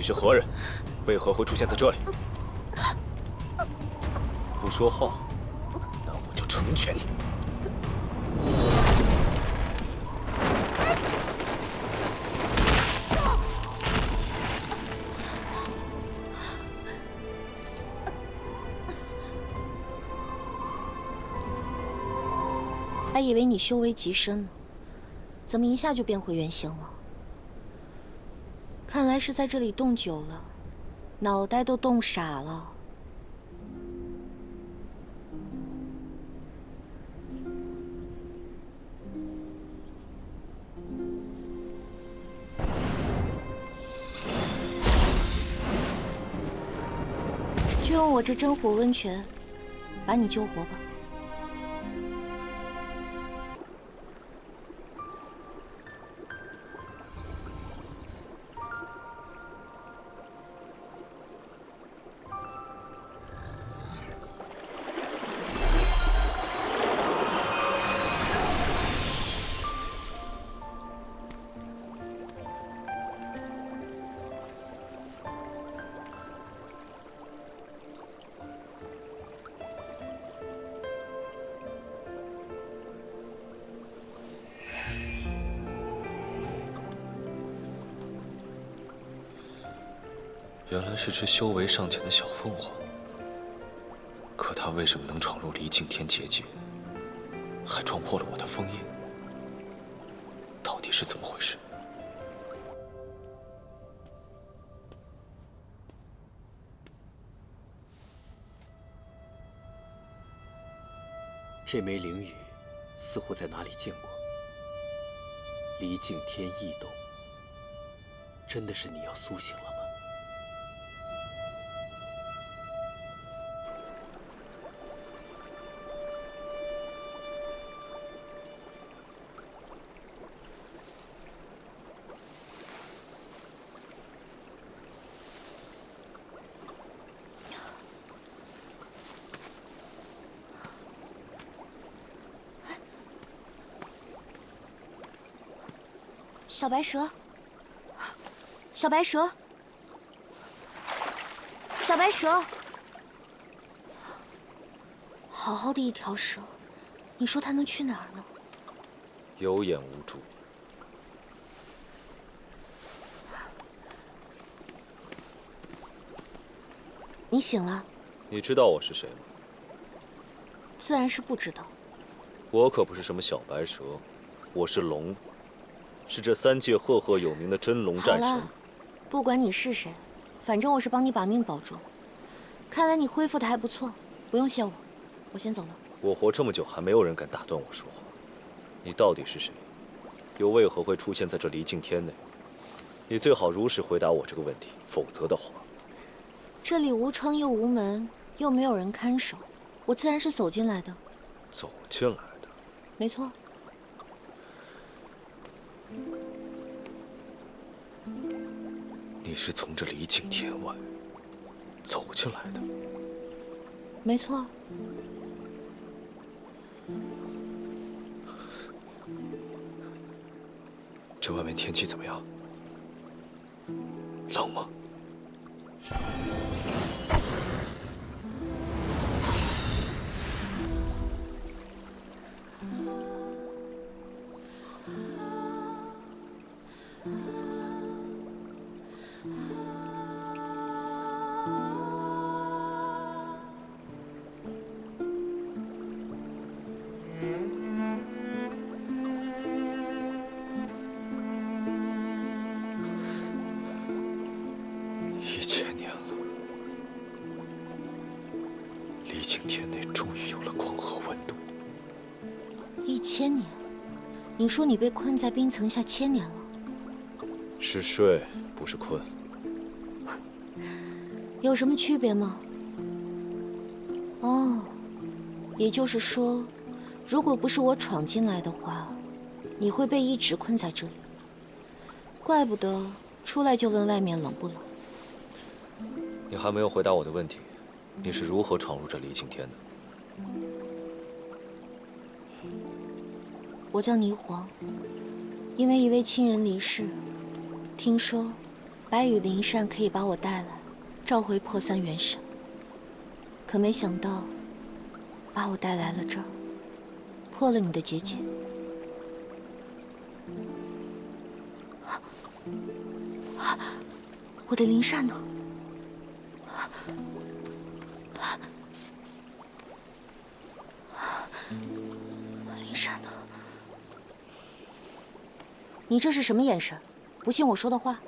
是何人？为何会出现在这里？不说话，那我就成全你。还以为你修为极深呢，怎么一下就变回原形了？看来是在这里冻久了，脑袋都冻傻了。就用我这真火温泉，把你救活吧。原来是只修为尚浅的小凤凰，可它为什么能闯入离境天结界，还撞破了我的封印？到底是怎么回事？这枚灵羽似乎在哪里见过。离境天异动，真的是你要苏醒了吗？小白蛇，小白蛇，小白蛇，好好的一条蛇，你说它能去哪儿呢？有眼无珠。你醒了？你知道我是谁吗？自然是不知道。我可不是什么小白蛇，我是龙。是这3界赫赫有名的真龙战神。好了，不管你是谁，反正我是帮你把命保住。看来你恢复的还不错，不用谢我，我先走了。我活这么久，还没有人敢打断我说话。你到底是谁？又为何会出现在这离境天内？你最好如实回答我这个问题，否则的话，这里无窗又无门，又没有人看守，我自然是走进来的。走进来的？没错。你是从这离境天外走进来的？没错。这外面天气怎么样？冷吗？1000年了，离境天内终于有了光和温度。1000年？你说你被困在冰层下1000年了？是睡，不是困。有什么区别吗？哦，也就是说，如果不是我闯进来的话，你会被一直困在这里。怪不得出来就问外面冷不冷。你还没有回答我的问题，你是如何闯入这离境天的？我叫霓凰，因为一位亲人离世，听说白羽灵扇可以把我带来，召回破三元神，可没想到把我带来了这儿，破了你的结界。我的灵扇呢？灵扇呢？你这是什么眼神？不信我说的话？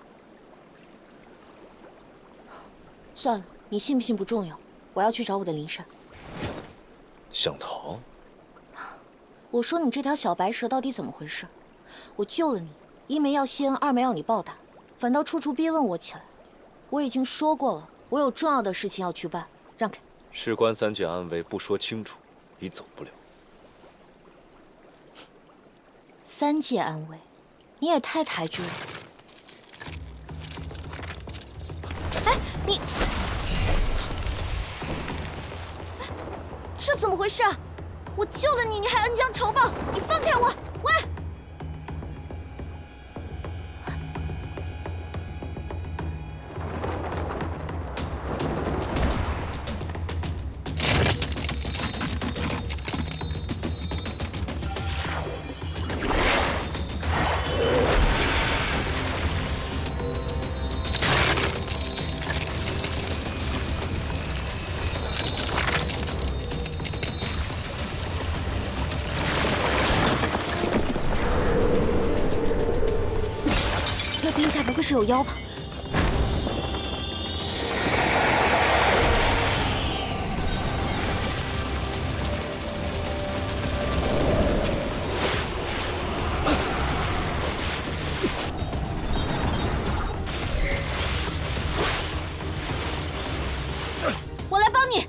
算了，你信不信不重要，我要去找我的灵扇。想逃？我说你这条小白蛇到底怎么回事？我救了你，一没要谢恩，二没要你报答，反倒处处逼问我起来。我已经说过了，我有重要的事情要去办，让开。事关三界安危，不说清楚，你走不了。三界安危，你也太抬举了。哎，你这怎么回事啊？我救了你，你还恩将仇报！你放开我！喂！这冰下不会是有妖吧？我来帮你。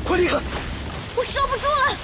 快离开！我收不住了。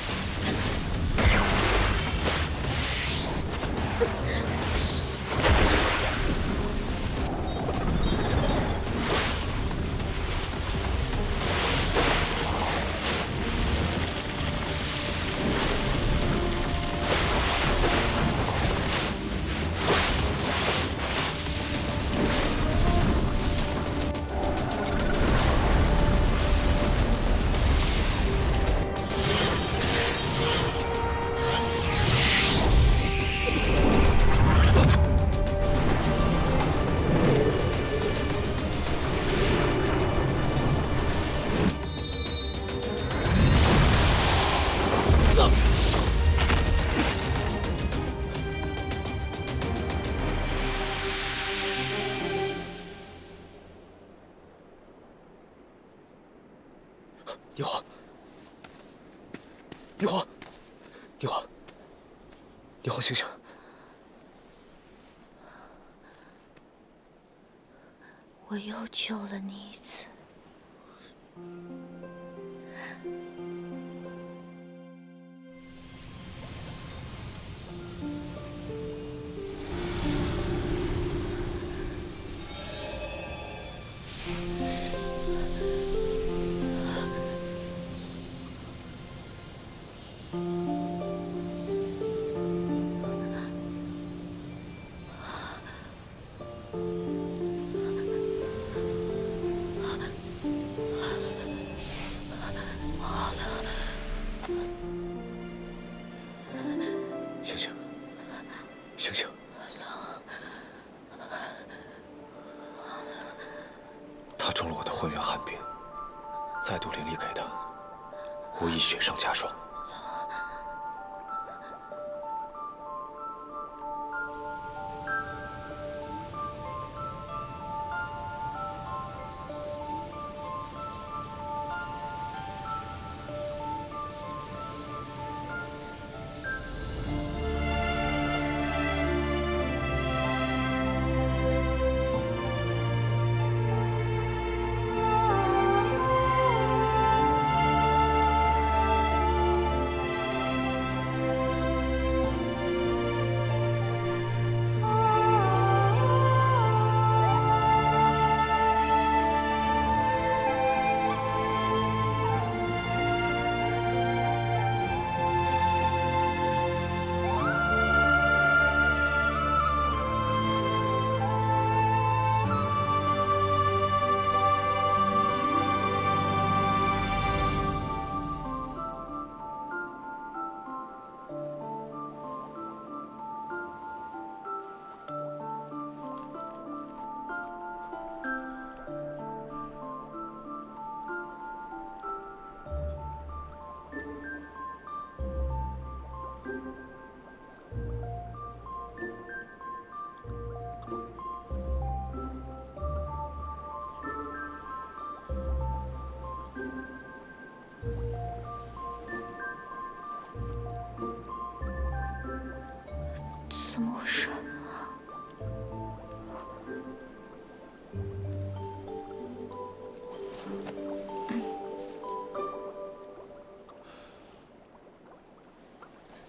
霓凰，霓凰，霓凰，霓凰，醒醒！我又救了你一次。醒醒，醒醒！他中了我的混元寒冰，再度灵力给他，无疑雪上加霜。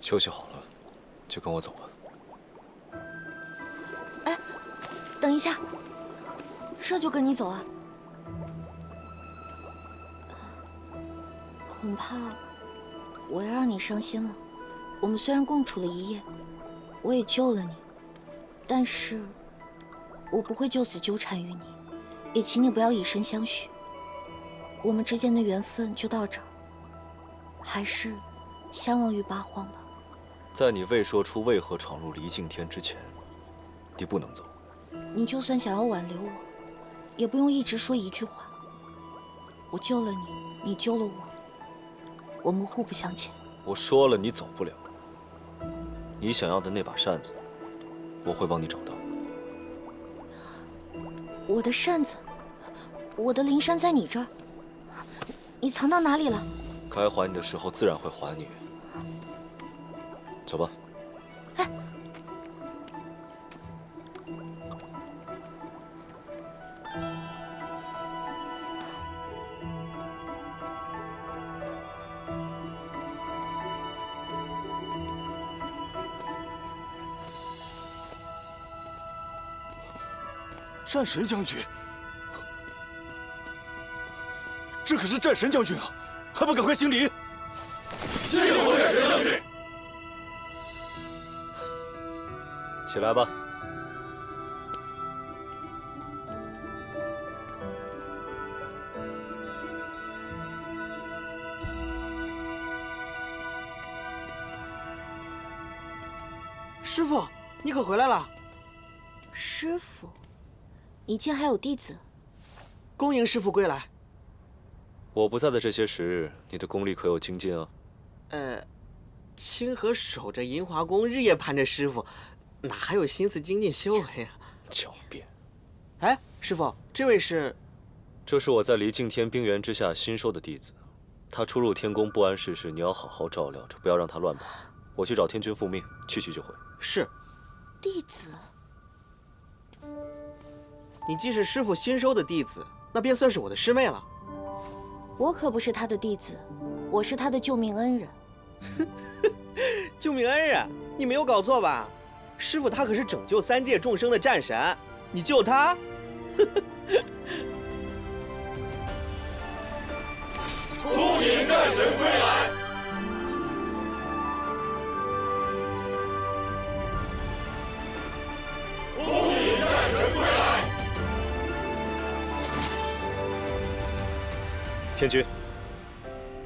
休息好了，就跟我走吧。哎，等一下，这就跟你走啊？恐怕我要让你伤心了。我们虽然共处了一夜，我也救了你，但是我不会就此纠缠于你，也请你不要以身相许。我们之间的缘分就到这儿，还是相忘于八荒吧。在你未说出为何闯入离境天之前，你不能走。你就算想要挽留我，也不用一直说一句话。我救了你，你救了我，我们互不相欠。我说了，你走不了。你想要的那把扇子，我会帮你找到。我的扇子，我的灵扇在你这儿，你藏到哪里了？该还你的时候自然会还你。走吧。哎，战神将军，这可是战神将军啊，还不赶快行礼！谢过战神将军。起来吧。师傅，你可回来了！师傅，你竟还有弟子？恭迎师傅归来。我不在的这些时日，你的功力可有精进啊？清河守着银华宫，日夜盼着师傅，哪还有心思精进修为呀？狡辩！哎，师傅，这位是？这是我在离境天冰原之下新收的弟子，他出入天宫不谙世事，你要好好照料着，不要让他乱跑。我去找天君复命，去就回。是。弟子？你既是师傅新收的弟子，那便算是我的师妹了。我可不是他的弟子，我是他的救命恩人。救命恩人，你没有搞错吧？师傅他可是拯救3界众生的战神，你救他？恭迎战神归来！恭迎战神归来！天君，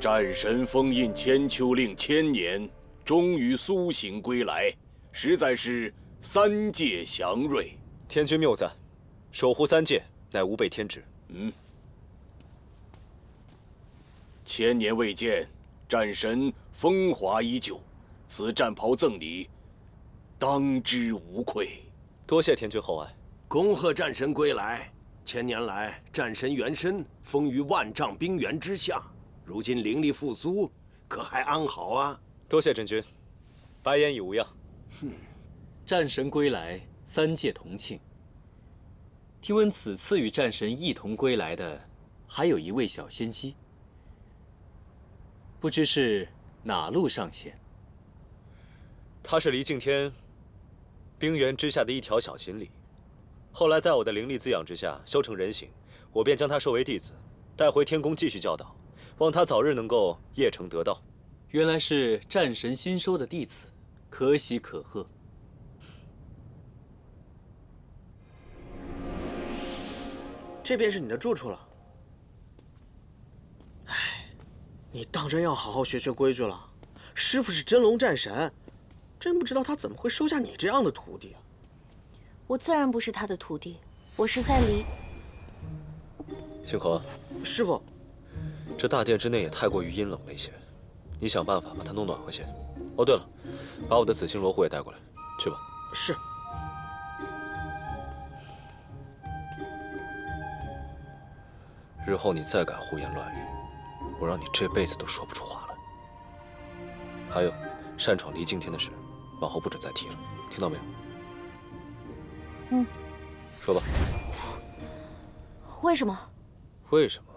战神封印千秋令1000年，终于苏醒归来，实在是3界祥瑞。天君谬赞，守护3界乃吾辈天职。1000年未见，战神风华依旧，此战袍赠礼，当之无愧。多谢天君厚爱。恭贺战神归来！1000年来，战神原身封于万丈冰原之下，如今灵力复苏，可还安好啊？多谢真君，白言已无恙。战神归来，3界同庆。听闻此次与战神一同归来的，还有一位小仙姬，不知是哪路上仙？他是离境天冰原之下的一条小锦鲤，后来在我的灵力滋养之下修成人形，我便将他收为弟子，带回天宫继续教导，望他早日能够业成得道。原来是战神新收的弟子，可喜可贺。这便是你的住处了。哎，你当真要好好学学规矩了。师傅是真龙战神，真不知道他怎么会收下你这样的徒弟啊！我自然不是他的徒弟，我是在离……星河，师傅，这大殿之内也太过于阴冷了一些，你想办法把它弄暖和些。哦，对了，把我的紫星罗壶也带过来，去吧。是。日后你再敢胡言乱语，我让你这辈子都说不出话来。还有，擅闯离境天的事，往后不准再提了，听到没有？说吧。为什么？为什么？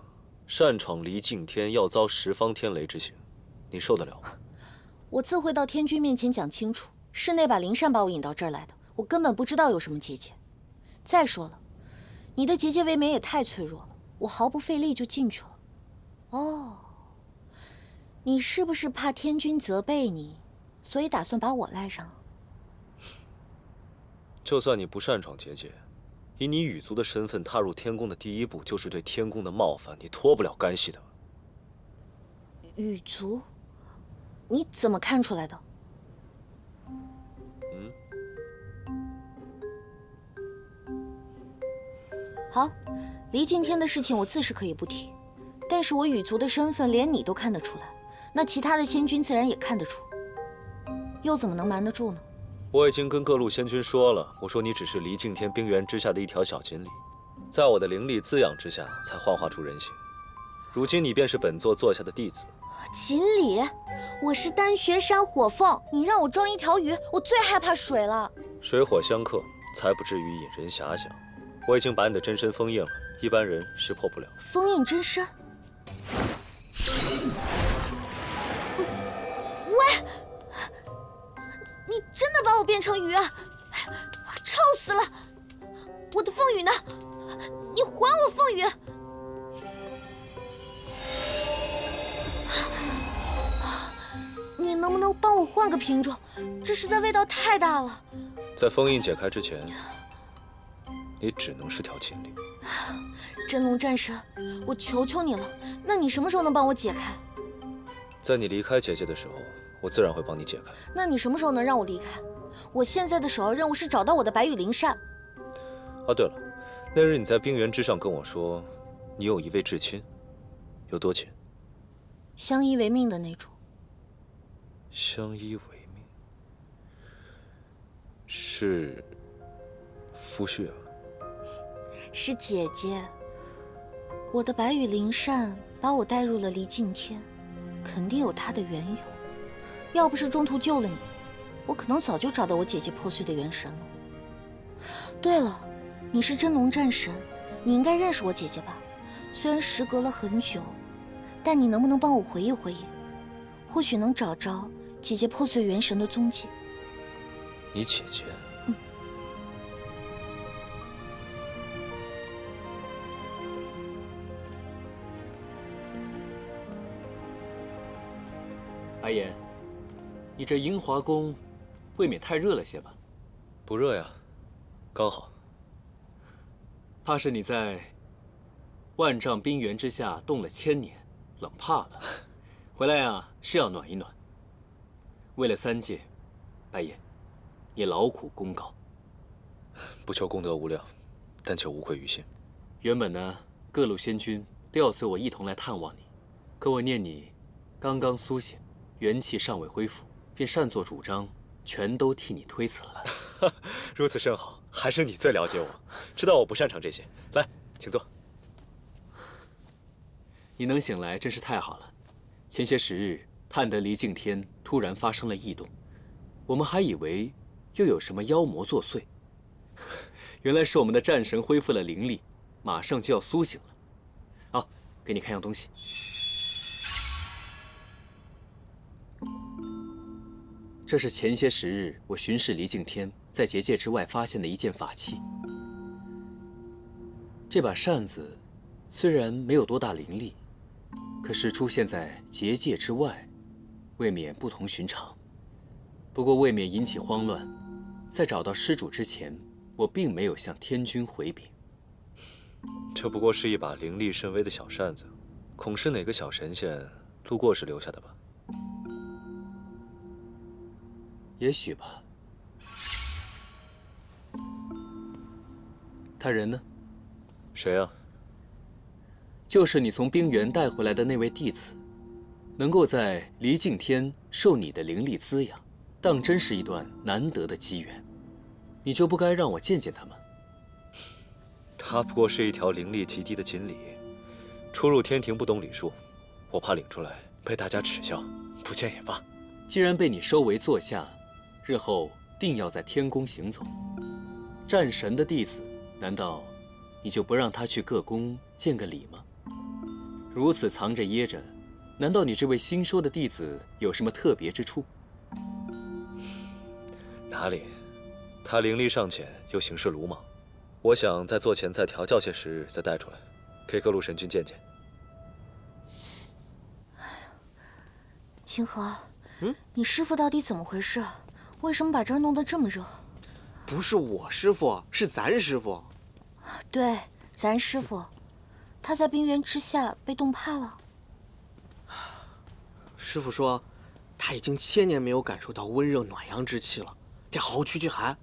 擅闯离境天要遭10方天雷之刑，你受得了吗？我自会到天君面前讲清楚，是那把灵扇把我引到这儿来的，我根本不知道有什么结界。再说了，你的结界未免也太脆弱了，我毫不费力就进去了。哦，你是不是怕天君责备你，所以打算把我赖上？就算你不擅闯结界，以你羽族的身份踏入天宫的第一步就是对天宫的冒犯，你脱不了干系的。羽族？你怎么看出来的？好，离敬天的事情我自是可以不提，但是我羽族的身份连你都看得出来，那其他的仙君自然也看得出，又怎么能瞒得住呢？我已经跟各路仙君说了，我说你只是离敬天冰原之下的一条小锦鲤，在我的灵力滋养之下才幻化出人形。如今你便是本座座下的弟子。锦鲤，我是丹穴山火凤，你让我装一条鱼，我最害怕水了。水火相克，才不至于引人遐想。我已经把你的真身封印了，一般人识破不了。封印真身？喂！你真的把我变成鱼啊！臭死了！我的凤羽呢？你还我凤羽！你能不能帮我换个品种？这实在味道太大了。在封印解开之前，你只能是条锦鲤。真龙战神，我求求你了，那你什么时候能帮我解开？在你离开结界的时候，我自然会帮你解开。那你什么时候能让我离开？我现在的首要任务是找到我的白羽灵扇。啊，对了，那日你在冰原之上跟我说，你有一位至亲，有多亲？相依为命的那种。相依为命，是夫婿啊？是姐姐。我的白羽灵扇把我带入了离敬天，肯定有它的缘由。要不是中途救了你，我可能早就找到我姐姐破碎的元神了。对了，你是真龙战神，你应该认识我姐姐吧？虽然时隔了很久，但你能不能帮我回忆回忆？或许能找着姐姐破碎元神的踪迹。你姐姐？白岩，你这樱华宫未免太热了些吧？不热呀，刚好。怕是你在万丈冰原之下冻了1000年，冷怕了。回来啊，是要暖一暖。为了3界，白岩，你劳苦功高。不求功德无量，但求无愧于心。原本呢，各路仙君都要随我一同来探望你，可我念你刚刚苏醒，元气尚未恢复，便擅作主张，全都替你推辞了。如此甚好，还是你最了解我，知道我不擅长这些。来，请坐。你能醒来真是太好了。前些时日，探得离敬天突然发生了异动，我们还以为又有什么妖魔作祟，原来是我们的战神恢复了灵力，马上就要苏醒了。好，给你看样东西。这是前些时日我巡视离敬天在结界之外发现的一件法器。这把扇子虽然没有多大灵力，可是出现在结界之外，未免不同寻常。不过未免引起慌乱，在找到施主之前，我并没有向天君回禀。这不过是一把灵力甚微的小扇子，恐是哪个小神仙路过时留下的吧？也许吧。他人呢？谁啊？就是你从冰原带回来的那位弟子，能够在离敬天受你的灵力滋养，当真是一段难得的机缘。你就不该让我见见他吗？他不过是一条灵力极低的锦鲤，初入天庭不懂礼数，我怕领出来被大家耻笑，不见也罢。既然被你收为座下，日后定要在天宫行走。战神的弟子，难道你就不让他去各宫见个礼吗？如此藏着掖着，难道你这位新收的弟子有什么特别之处？哪里？他灵力尚浅，又行事鲁莽，我想在做前再调教些时日，再带出来，给各路神君见见。清河，你师傅到底怎么回事？为什么把这儿弄得这么热？不是我师傅，是咱师傅。对，咱师傅，他在冰原之下被冻怕了。师傅说，他已经1000年没有感受到温热暖阳之气了，得好好驱寒。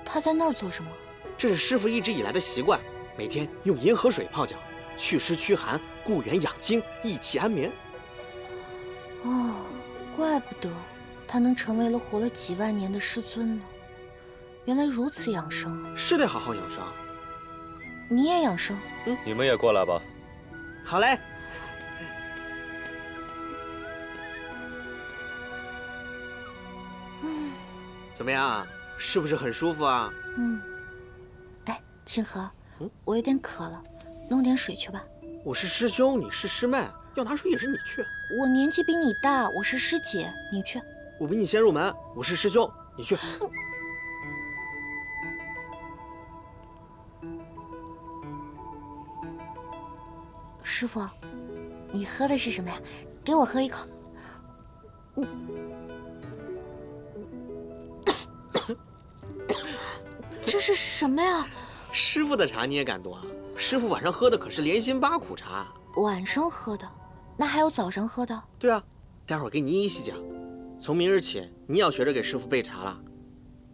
他在那儿做什么？这是师傅一直以来的习惯，每天用银河水泡脚，祛湿驱寒，固元养精，益气安眠。哦，怪不得他能成为了活了几万年的师尊呢。原来如此养生，是得好好养生。你也养生？你们也过来吧。好嘞。怎么样？是不是很舒服啊？哎，清河，我有点渴了，弄点水去吧。我是师兄，你是师妹，要拿水也是你去。我年纪比你大，我是师姐，你去。我比你先入门，我是师兄，你去。师傅，你喝的是什么呀？给我喝一口。这是什么呀？师傅的茶你也敢夺啊？师傅晚上喝的可是莲心8苦茶。晚上喝的，那还有早上喝的？对啊，待会儿给你一一细讲。从明日起，你要学着给师傅备茶了。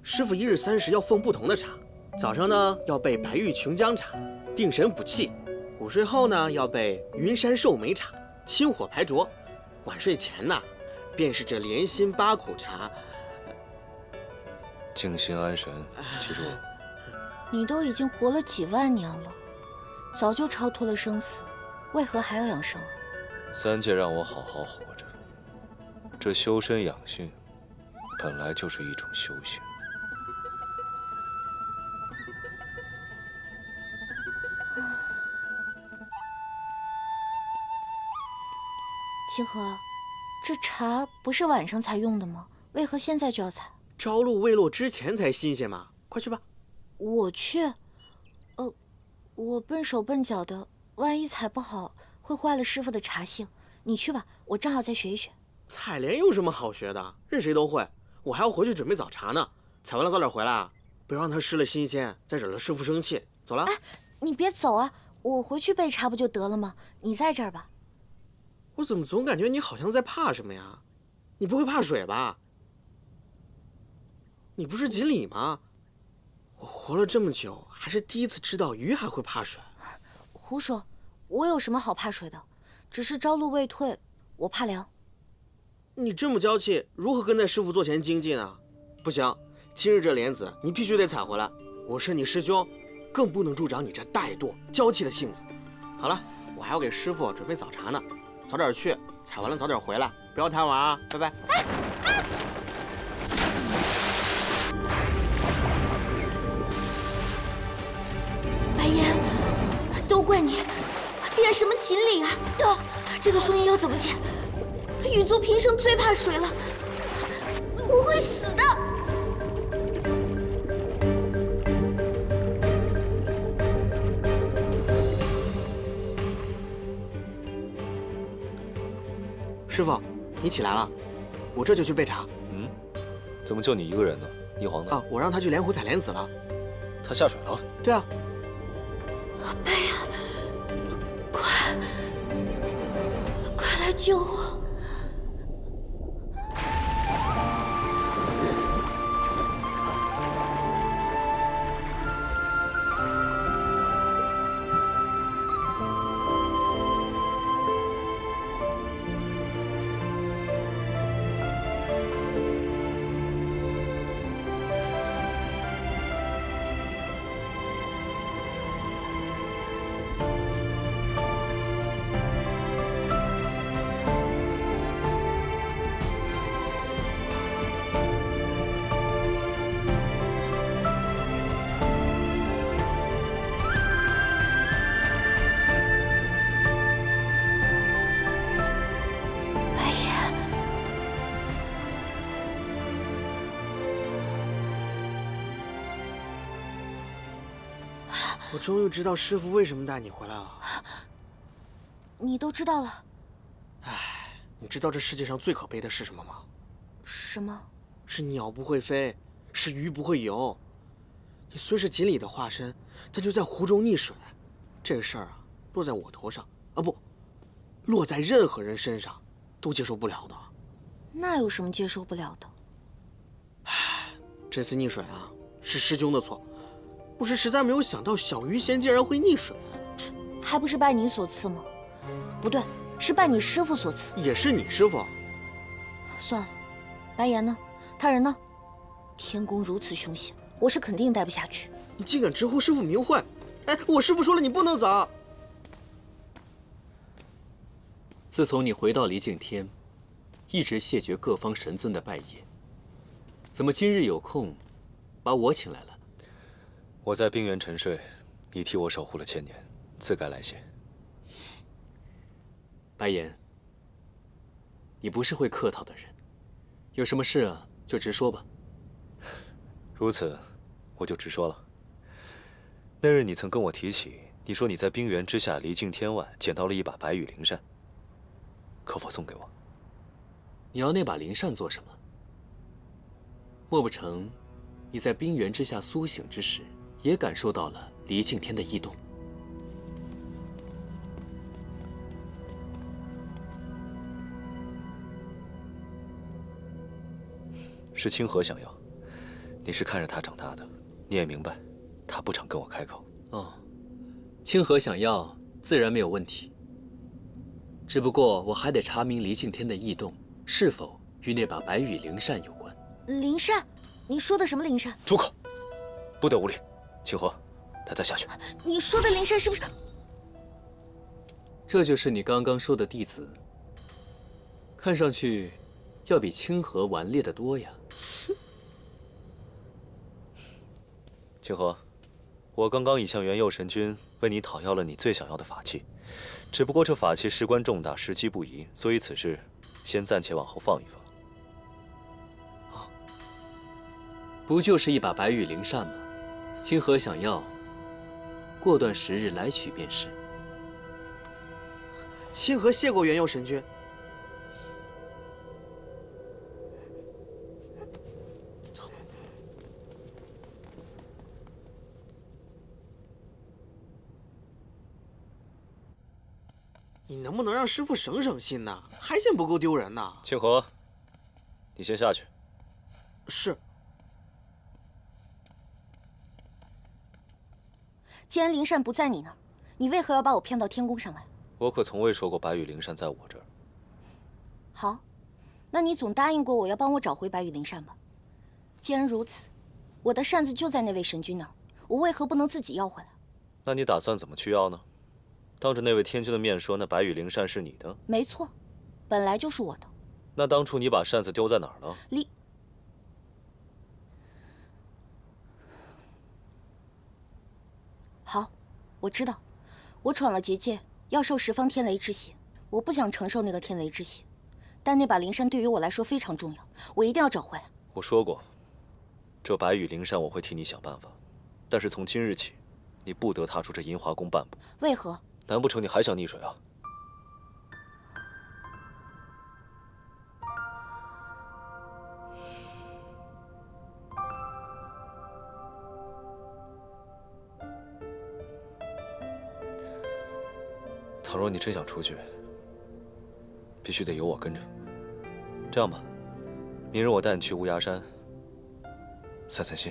师傅1日3时要奉不同的茶，早上呢要备白玉琼浆茶，定神补气；午睡后呢要备云山寿眉茶，清火排浊；晚睡前呢，便是这莲心8苦茶。静心安神，记住。你都已经活了几万年了，早就超脱了生死，为何还要养生啊3界让我好好活着，这修身养性本来就是一种修行。清河，这茶不是晚上才用的吗？为何现在就要采？朝露未落之前才新鲜嘛，快去吧。我去，我笨手笨脚的，万一采不好，会坏了师傅的茶性。你去吧，我正好再学一学。采莲有什么好学的？任谁都会。我还要回去准备早茶呢。采完了早点回来啊，不要让它失了新鲜，再惹了师傅生气。走了。哎，你别走啊，我回去备茶不就得了吗？你在这儿吧。我怎么总感觉你好像在怕什么呀？你不会怕水吧？你不是锦鲤吗？我活了这么久，还是第一次知道鱼还会怕水。胡说，我有什么好怕水的？只是朝露未退，我怕凉。你这么娇气，如何跟在师傅座前精进呢？不行，今日这莲子你必须得采回来。我是你师兄，更不能助长你这怠惰娇气的性子。好了，我还要给师傅准备早茶呢，早点去，采完了早点回来，不要贪玩啊！拜拜。白烟，都怪你，变什么锦鲤啊！这个枫叶要怎么解？羽族平生最怕水了，我会死的。师傅，你起来了，我这就去备茶。怎么就你一个人呢？霓凰呢？啊，我让他去莲湖采莲子了。他下水了？对啊。白烟，快来救我！我终于知道师傅为什么带你回来了。你都知道了？你知道这世界上最可悲的是什么吗？什么？是鸟不会飞，是鱼不会游。你虽是锦鲤的化身，但就在湖中溺水。这个事儿啊，落在我头上啊，不，落在任何人身上，都接受不了的。那有什么接受不了的？这次溺水啊，是师兄的错。我是实在没有想到小鱼仙竟然会溺水。还不是拜你所赐吗？不对，是拜你师傅所赐。也是你师傅。算了，白岩呢？他人呢？天宫如此凶险，我是肯定待不下去。你竟敢直呼师傅名讳！哎，我师傅说了，你不能走。自从你回到离境天，一直谢绝各方神尊的拜谒，怎么今日有空，把我请来了？我在冰原沉睡，你替我守护了千年，自该来谢。白岩，你不是会客套的人，有什么事啊就直说吧。如此，我就直说了。那日你曾跟我提起，你说你在冰原之下离境天外捡到了一把白羽灵扇，可否送给我？你要那把灵扇做什么？莫不成你在冰原之下苏醒之时，也感受到了离境天的异动？是清河想要，你是看着他长大的，你也明白，他不常跟我开口。哦，清河想要，自然没有问题。只不过我还得查明离境天的异动是否与那把白羽灵扇有关。灵扇？你说的什么灵扇？住口！不得无礼！清河，带他下去。你说的灵扇是不是？这就是你刚刚说的弟子，看上去要比清河顽劣得多呀。清河，我刚刚已向元佑神君为你讨要了你最想要的法器，只不过这法器事关重大，时机不宜，所以此事先暂且往后放一放。不就是一把白羽灵扇吗？清河想要，过段时日来取便是。清河谢过元佑神君。你能不能让师傅省省心呢？还嫌不够丢人呢？清河，你先下去。是。既然灵扇不在你那儿，你为何要把我骗到天宫上来？我可从未说过白羽灵扇在我这儿。好，那你总答应过我要帮我找回白羽灵扇吧？既然如此，我的扇子就在那位神君那儿，我为何不能自己要回来？那你打算怎么去要呢？当着那位天君的面说那白羽灵扇是你的？没错，本来就是我的。那当初你把扇子丢在哪儿了？好，我知道，我闯了结界，要受10方天雷之血，我不想承受那个天雷之血，但那把灵扇对于我来说非常重要，我一定要找回来。我说过，这白羽灵扇我会替你想办法，但是从今日起，你不得踏出这银华宫半步。为何？难不成你还想溺水啊？倘若你真想出去，必须得有我跟着。这样吧，明日我带你去乌鸦山散散心。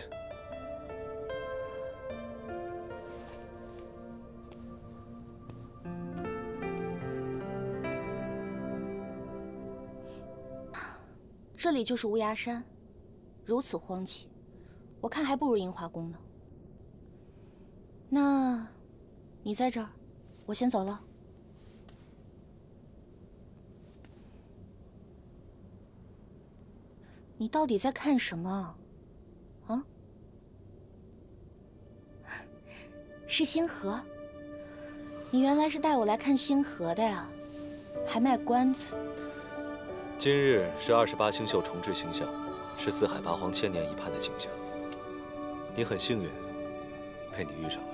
这里就是乌鸦山，如此荒寂，我看还不如银华宫呢。那，你在这儿，我先走了。你到底在看什么？啊？是星河？你原来是带我来看星河的呀，还卖关子。今日是28星宿重置星象，是四海八荒千年一盼的景象。你很幸运，被你遇上了。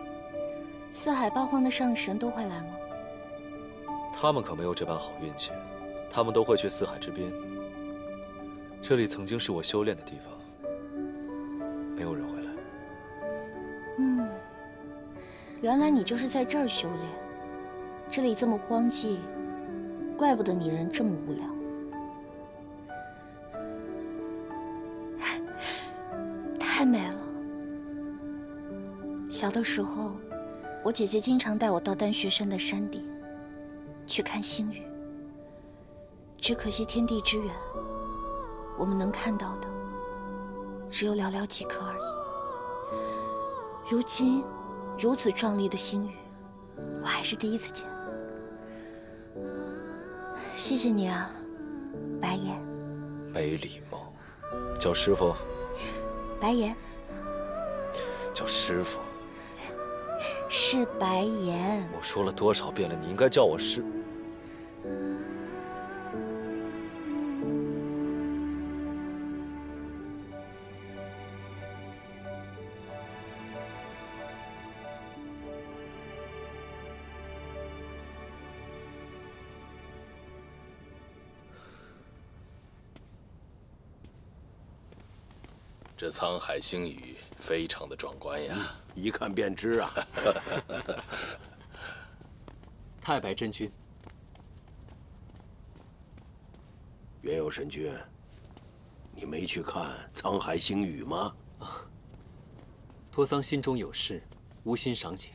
四海八荒的上神都会来吗？他们可没有这般好运气，他们都会去四海之滨。这里曾经是我修炼的地方，没有人会来。原来你就是在这儿修炼。这里这么荒寂，怪不得你人这么无聊。太美了。小的时候，我姐姐经常带我到丹雪山的山顶去看星雨。只可惜天地之远，我们能看到的只有寥寥几颗而已。如今如此壮丽的星雨，我还是第一次见。谢谢你啊，白岩。没礼貌，叫师傅。白岩。叫师傅。是白岩。我说了多少遍了，你应该叫我师。这沧海星宇非常的壮观呀，一看便知啊。太白真君，元佑神君，你没去看沧海星宇吗？托桑心中有事，无心赏景，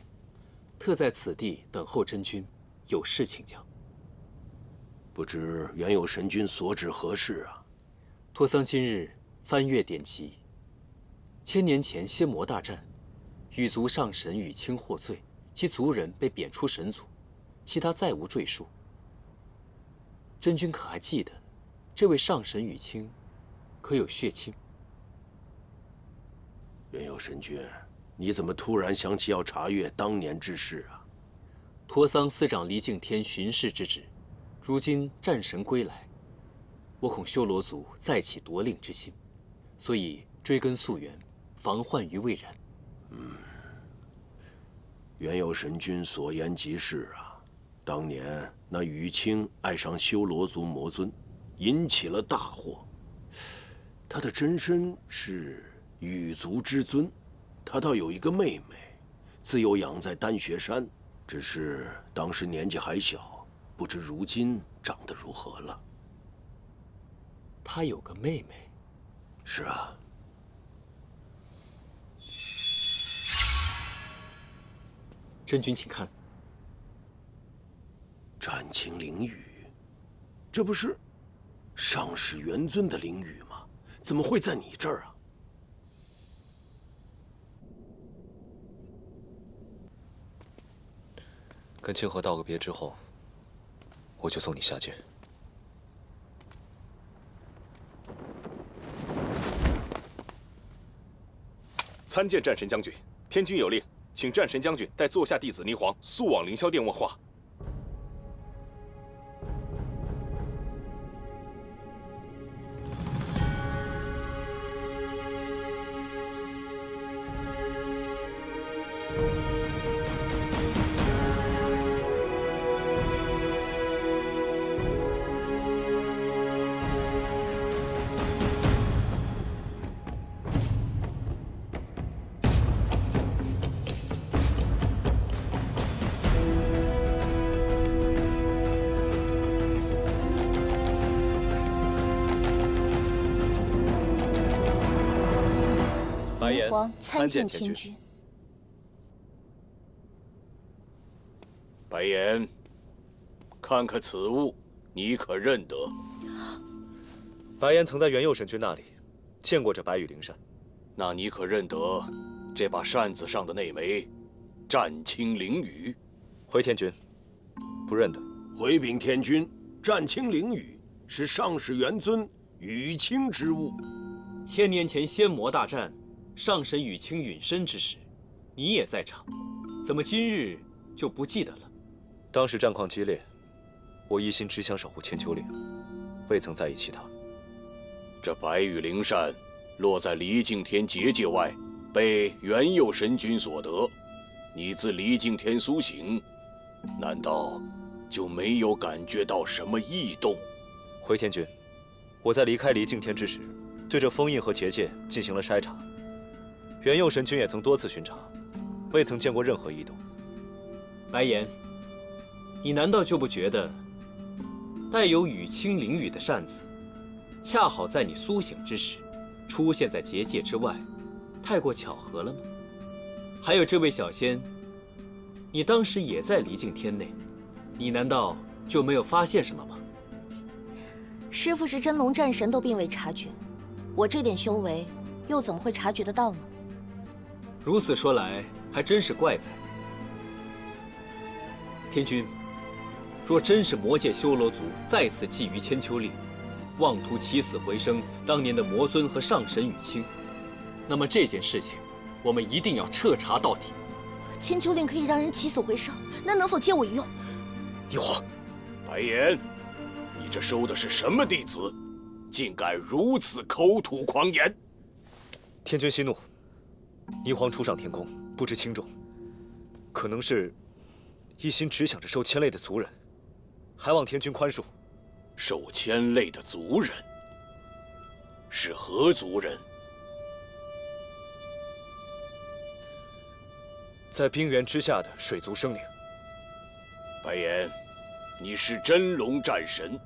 特在此地等候真君，有事请教。不知元佑神君所指何事啊？托桑今日翻阅典籍，1000年前仙魔大战，羽族上神羽青获罪，其族人被贬出神族，其他再无赘述。真君可还记得，这位上神羽青可有血亲？元佑神君，你怎么突然想起要查阅当年之事啊？托桑司长黎敬天巡视之旨，如今战神归来，我恐修罗族再起夺令之心，所以追根溯源，防患于未然。元佑神君所言极是啊。当年那羽青爱上修罗族魔尊，引起了大祸。他的真身是羽族之尊，他倒有一个妹妹，自幼养在丹雪山，只是当时年纪还小，不知如今长得如何了。他有个妹妹。是啊。真君，请看。战青灵雨，这不是上世元尊的灵雨吗？怎么会在你这儿啊？跟清河道个别之后，我就送你下界。参见战神将军，天君有令，请战神将军带座下弟子霓凰速往凌霄殿问话。霓凰参见天君。白岩，看看此物，你可认得？白岩曾在元佑神君那里见过这白羽灵扇。那你可认得这把扇子上的那枚战青灵雨？回天君，不认得。回禀天君，战青灵雨是上世元尊羽青之物。1000年前仙魔大战，上神羽青陨身之时，你也在场，怎么今日就不记得了？当时战况激烈，我一心只想守护千秋令，未曾在意其他。这白羽灵扇落在离境天结界外，被元佑神君所得。你自离敬天苏醒，难道就没有感觉到什么异动？回天君，我在离开离敬天之时，对这封印和结界进行了筛查。元佑神君也曾多次巡查，未曾见过任何异动。白岩，你难道就不觉得带有雨清灵雨的扇子，恰好在你苏醒之时出现在结界之外，太过巧合了吗？还有这位小仙，你当时也在离境天内，你难道就没有发现什么吗？师傅是真龙战神都并未察觉，我这点修为又怎么会察觉得到呢？如此说来，还真是怪才。天君，若真是魔界修罗族再次觊觎千秋令，妄图起死回生当年的魔尊和上神羽清，那么这件事情，我们一定要彻查到底。千秋令可以让人起死回生，那能否借我一用？霓凰，白岩，你这收的是什么弟子，竟敢如此口吐狂言？天君息怒，霓凰初上天宫，不知轻重，可能是一心只想着受牵累的族人，还望天君宽恕。受牵累的族人是何族人？在冰原之下的水族生灵。白岩，你是真龙战神，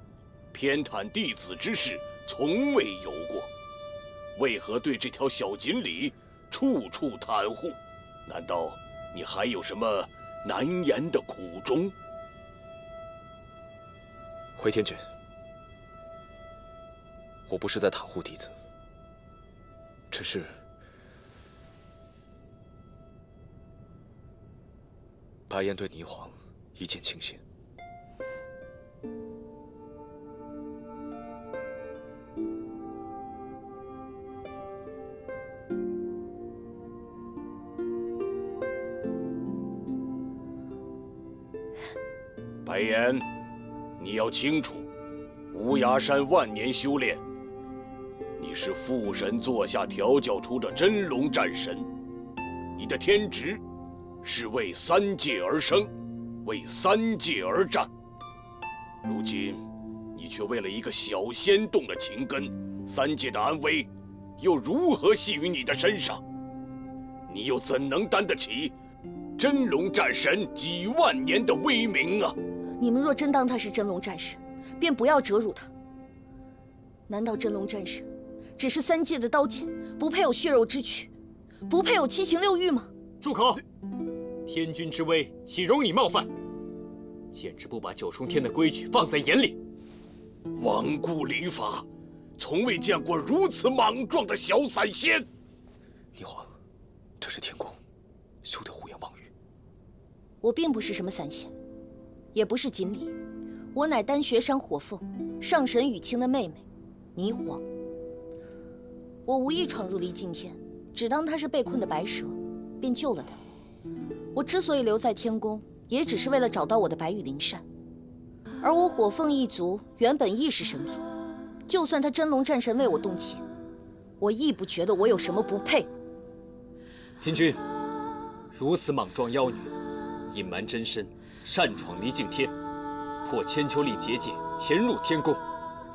偏袒弟子之事从未有过，为何对这条小锦鲤处处袒护？难道你还有什么难言的苦衷？回天君，我不是在袒护弟子，只是白岩对霓凰一见倾心。白岩，你要清楚，无涯山万年修炼，你是父神座下调教出的真龙战神，你的天职是为三界而生，为三界而战。如今，你却为了一个小仙动了情根，三界的安危又如何系于你的身上？你又怎能担得起真龙战神几万年的威名啊？你们若真当他是真龙战神，便不要折辱他。难道真龙战神只是三界的刀剑，不配有血肉之躯，不配有七情六欲吗？住口！天君之威，岂容你冒犯？简直不把九重天的规矩放在眼里。罔顾礼法，从未见过如此莽撞的小散仙。霓凰，这是天宫，休得胡言妄语。我并不是什么散仙，也不是锦鲤，我乃丹穴山火凤，上神羽清的妹妹，霓凰。我无意闯入离境天，只当他是被困的白蛇，便救了他。我之所以留在天宫，也只是为了找到我的白羽灵扇。而我火凤一族原本亦是神族，就算他真龙战神为我动情，我亦不觉得我有什么不配。天君，如此莽撞妖女，隐瞒真身，擅闯离境天，破千秋令结界，潜入天宫，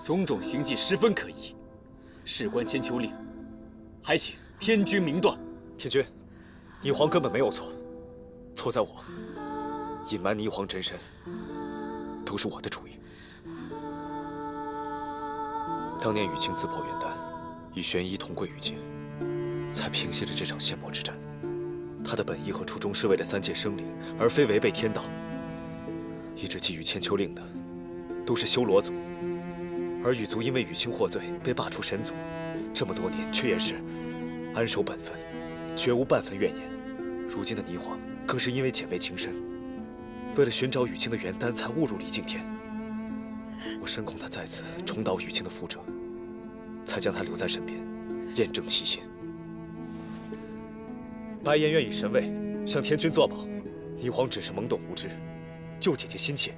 种种行迹十分可疑。事关千秋令，还请天君明断。天君，霓凰根本没有错，错在我隐瞒霓凰真身，都是我的主意。当年羽清自破元丹，以玄衣同归于尽，才平息了这场仙魔之战。他的本意和初衷是为了三界生灵，而非违背天道。一直觊觎千秋令的，都是修罗族，而羽族因为羽清获罪，被罢出神族，这么多年却也是安守本分，绝无半分怨言。如今的霓凰更是因为姐妹情深，为了寻找羽清的元丹，才误入离境天。我深恐他再次重蹈羽清的覆辙，才将他留在身边，验证其心。白岩愿以神位向天君作保，霓凰只是懵懂无知，救姐姐心切，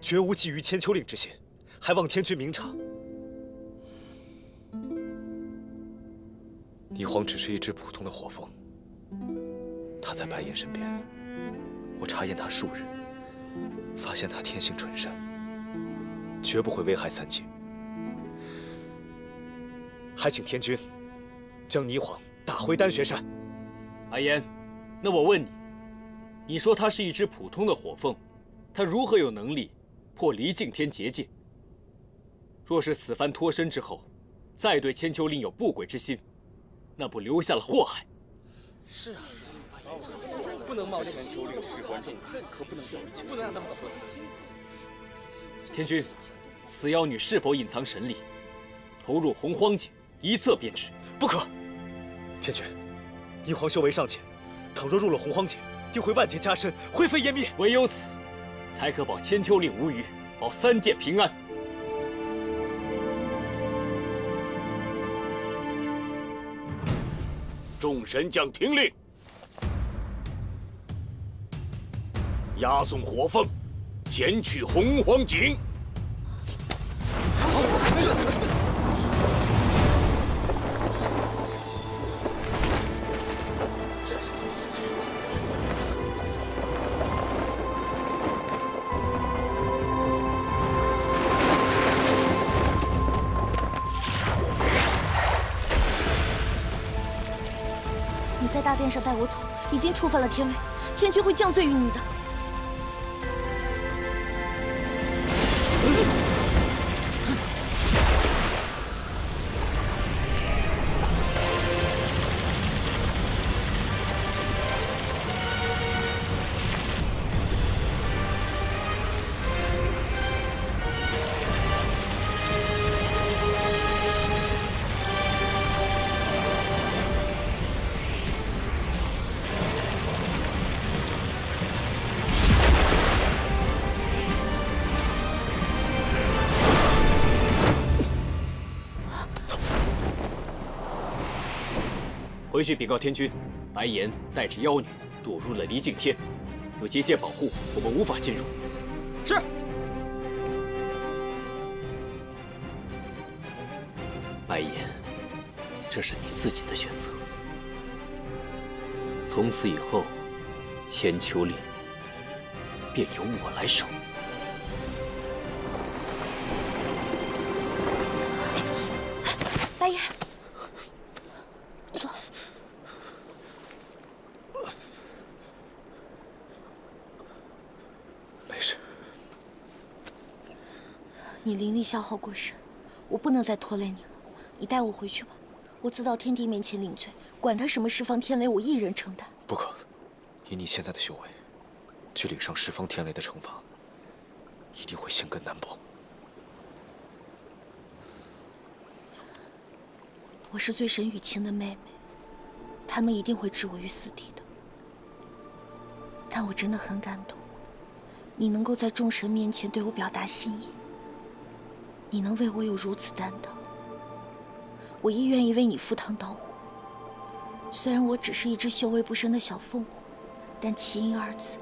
绝无觊觎千秋令之心，还望天君明察。霓凰只是一只普通的火凤，她在白岩身边，我查验他数日，发现他天性纯善，绝不会危害三界。还请天君将霓凰打回丹玄山。白岩，那我问你，你说他是一只普通的火凤，他如何有能力破离境天结界？若是此番脱身之后，再对千秋令有不轨之心，那不留下了祸害？是啊，不能冒千秋令事关重大，可不能掉以轻心。不能让他们走。天君，此妖女是否隐藏神力？投入洪荒井，一测便知。不可！天君，霓凰修为尚浅，倘若入了洪荒井，定会万劫加身，灰飞烟灭。唯有此，才可保千秋令无虞，保三界平安。众神将听令，押送火凤前去洪荒井。你在大殿上带我走，已经触犯了天威，天君会降罪于你的。回去禀告天君，白岩带着妖女躲入了离境天，有结界保护，我们无法进入。是。白岩，这是你自己的选择。从此以后，千秋令便由我来守。白岩，坐。没事。你灵力消耗过深，我不能再拖累你了。你带我回去吧，我自到天帝面前领罪，管他什么释放天雷，我一人承担。不可，以你现在的修为，去领上释放天雷的惩罚，一定会心更难保。我是醉神雨晴的妹妹，他们一定会置我于死地的。但我真的很感动，你能够在众神面前对我表达心意，你能为我有如此担当，我亦愿意为你赴汤蹈火。虽然我只是一只修为不深的小凤凰，但麒麟二字，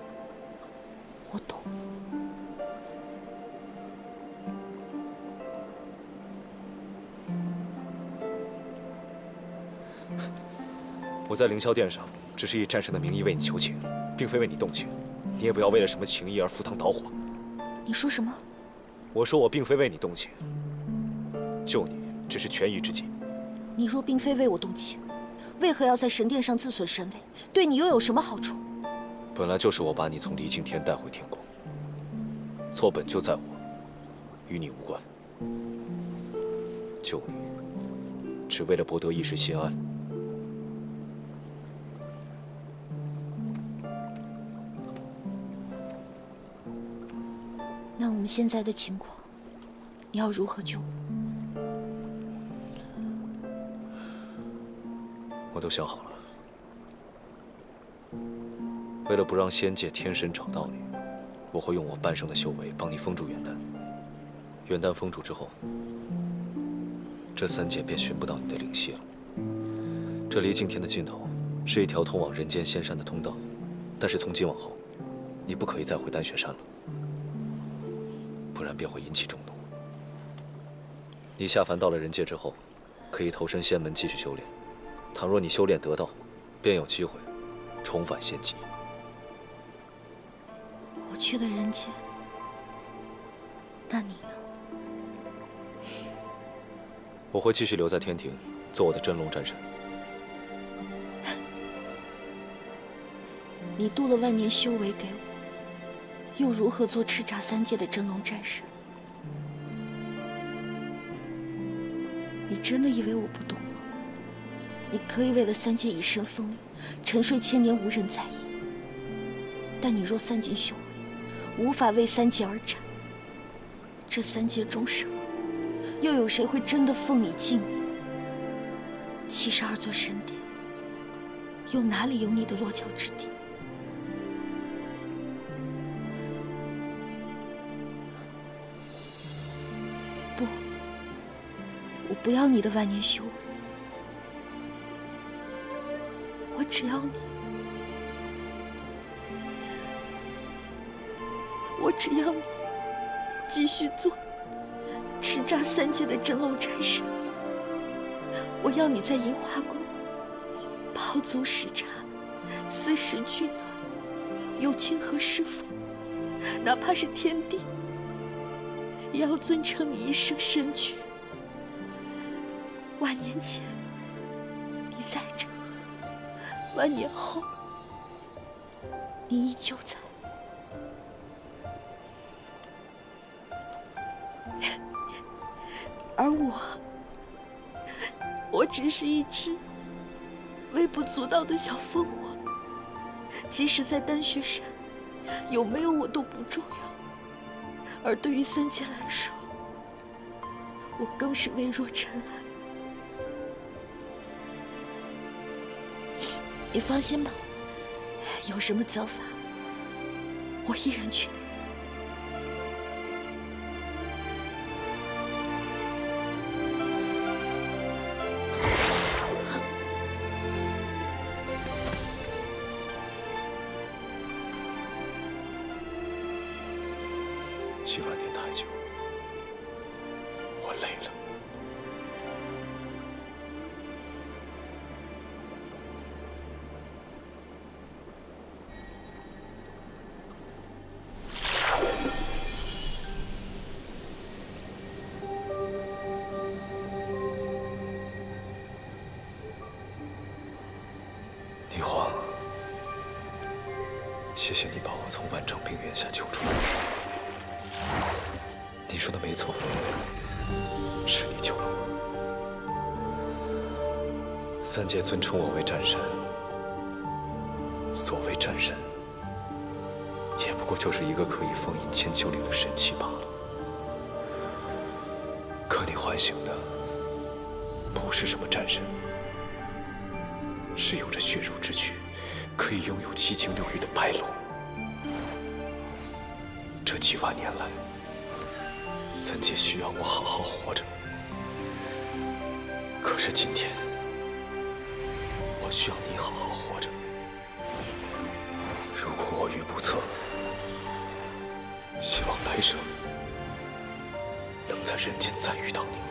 我懂。我在凌霄殿上只是以战神的名义为你求情，并非为你动情。你也不要为了什么情谊而赴汤蹈火。你说什么？我说我并非为你动情，救你只是权宜之计。你若并非为我动情，为何要在神殿上自损神威？对你又有什么好处？本来就是我把你从离境天带回天宫，错本就在我，与你无关。救你，只为了博得一时心安。那我们现在的情况，你要如何救我？我都想好了。为了不让仙界天神找到你，我会用我半生的修为帮你封住元丹。元丹封住之后，这三界便寻不到你的灵犀了。这离境天的尽头是一条通往人间仙山的通道，但是从今往后，你不可以再回丹雪山了，不然便会引起众怒。你下凡到了人界之后，可以投身仙门继续修炼。倘若你修炼得道，便有机会重返仙籍。我去了人间，那你呢？我会继续留在天庭，做我的真龙战神。你渡了万年修为给我，又如何做叱咤三界的真龙战神？你真的以为我不懂吗？你可以为了三界以身奉礼，沉睡千年无人在意。但你若散尽修为，无法为三界而战，这三界众生，又有谁会真的奉你敬你？72座神殿，又哪里有你的落脚之地？不，我不要你的万年修为，我只要你，我只要你继续做叱咤三界的真龙战神。我要你在银华宫饱足食茶，四时俱暖，有清河侍奉，哪怕是天帝也要尊称你一声神君。万年前你在这，万年后你依旧在。而我只是一只微不足道的小凤凰，即使在丹雪山，有没有我都不重要。而对于三界来说，我更是微若尘埃。你放心吧，有什么责罚，我一人去理。7万年太久，我累了。霓凰，谢谢你把我从万丈冰原下救出来。你说的没错，是你救了我。三界尊称我为战神，所谓战神，也不过就是一个可以封印千秋岭的神器罢了。可你唤醒的不是什么战神，是有着血肉之躯，可以拥有7情6欲的白龙。这7万年来，三界需要我好好活着，可是今天，我需要你好好活着。如果我遇不测，希望来生能在人间再遇到你。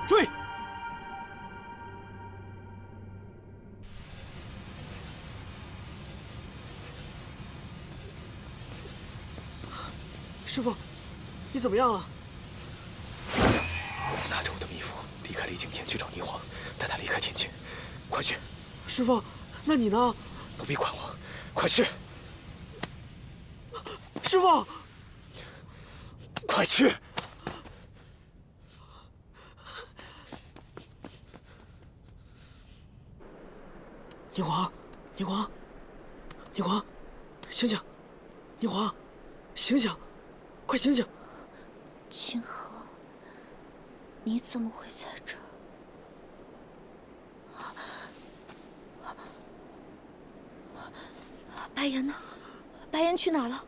追！师傅，你怎么样了？拿着我的秘符，离开离景天去找霓凰，带他离开天界，快去！师傅，那你呢？不必管我，快去！师傅，快去！宁皇，宁皇，宁皇，醒醒！宁皇，醒醒！快醒醒！清河，你怎么会在这儿？白岩呢？白岩去哪儿了？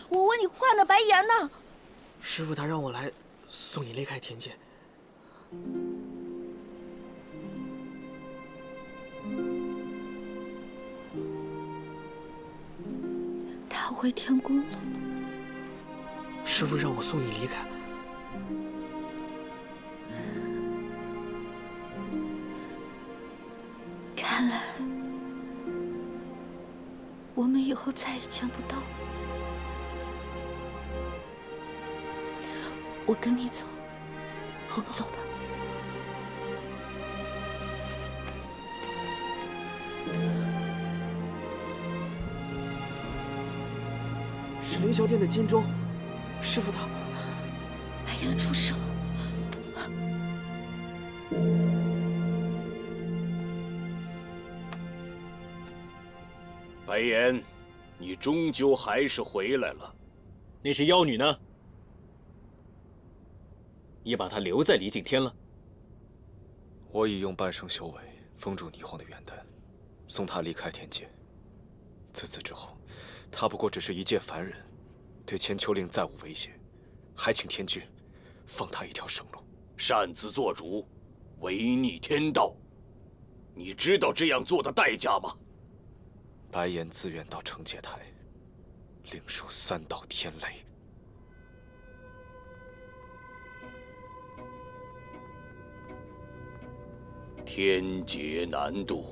我问你话呢，白岩呢？师傅他让我来送你离开天界。他回天宫了。师傅让我送你离开。看来我们以后再也见不到。我跟你走，我们走吧。是凌霄殿的金钟，师傅他。白岩出事了。白岩，你终究还是回来了。那只妖女呢？你把她留在离境天了？我已用半生修为封住霓凰的元丹，送她离开天界。自此之后，她不过只是一介凡人，对千秋令再无威胁，还请天君放她一条生路。擅自做主，违逆天道，你知道这样做的代价吗？白岩自愿到惩戒台，领受3道天雷。天劫难渡，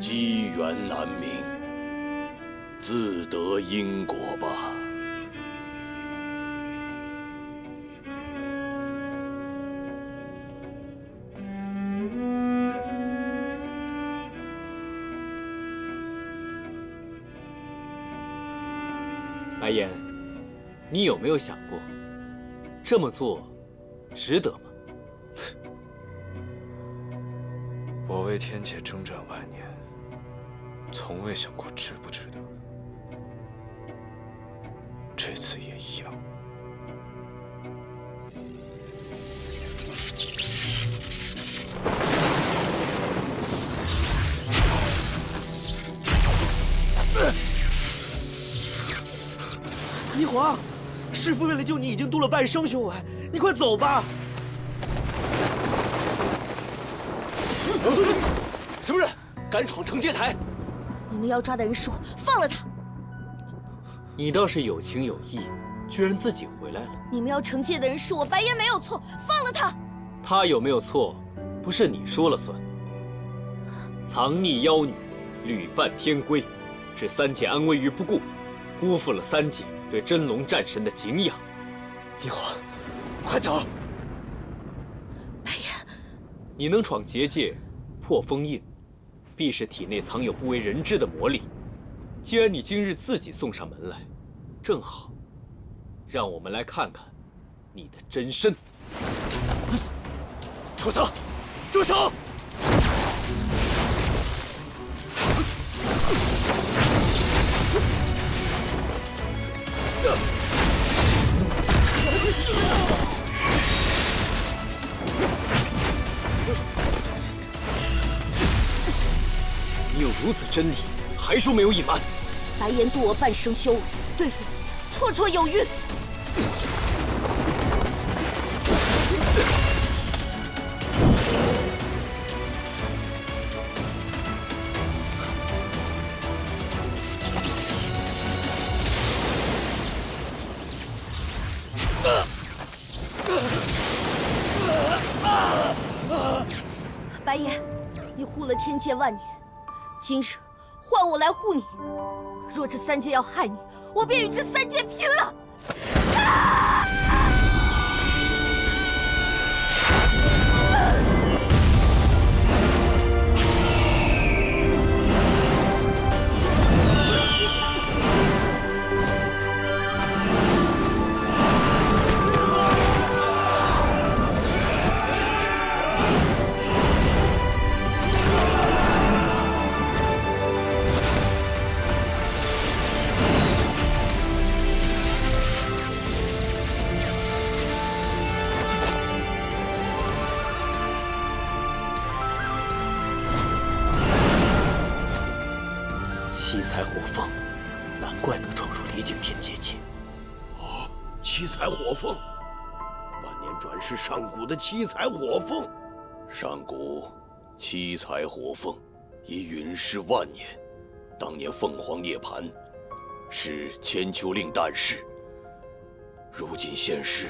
机缘难明，自得因果吧。白岩，你有没有想过，这么做值得吗？我为天界征战万年，从未想过值不值得。这次也一样。霓凰，师傅为了救你已经度了半生修为，你快走吧。什么人敢闯惩戒台？你们要抓的人是我，放了他！你倒是有情有义，居然自己回来了。你们要惩戒的人是我，白岩没有错，放了他！他有没有错，不是你说了算。藏匿妖女，屡犯天规，置3界安危于不顾，辜负了3界对真龙战神的敬仰。霓凰，快走！白岩，你能闯结界，破封印，必是体内藏有不为人知的魔力。既然你今日自己送上门来，正好，让我们来看看你的真身。畜生，住手！你有如此真理，还说没有隐瞒？白岩度我半生修为，对付你绰绰有余。白岩，你护了天界万年，今日换我来护你。若这3界要害你，我便与这3界拼了！七彩火凤，难怪能闯入离境天结界。七彩火凤，万年转世上古的七彩火凤。上古七彩火凤已陨世万年，当年凤凰涅槃，是千秋令诞世。如今现世，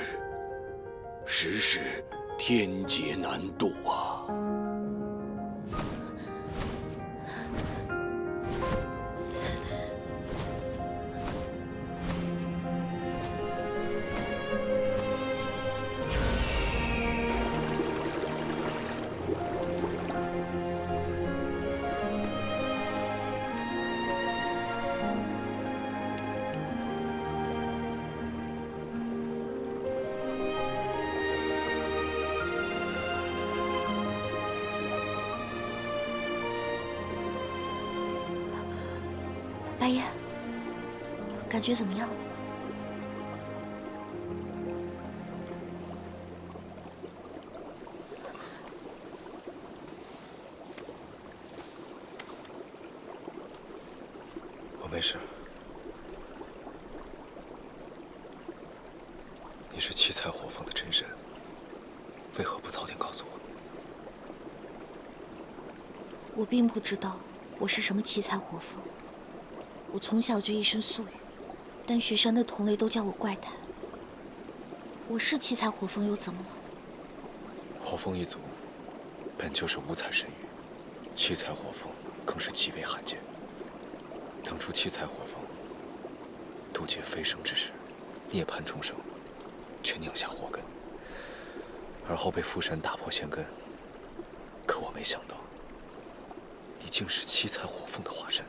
实是天劫难渡啊！白夜，感觉怎么样？我没事。你是七彩火凤的真身，为何不早点告诉我？我并不知道我是什么七彩火凤。我从小就一身素羽，但雪山的同类都叫我怪胎。我是七彩火凤又怎么了？火凤一族本就是五彩神域，七彩火凤更是极为罕见。当初七彩火凤渡劫飞升之时，涅槃重生，却酿下祸根，而后被父神打破仙根。可我没想到，你竟是七彩火凤的化身。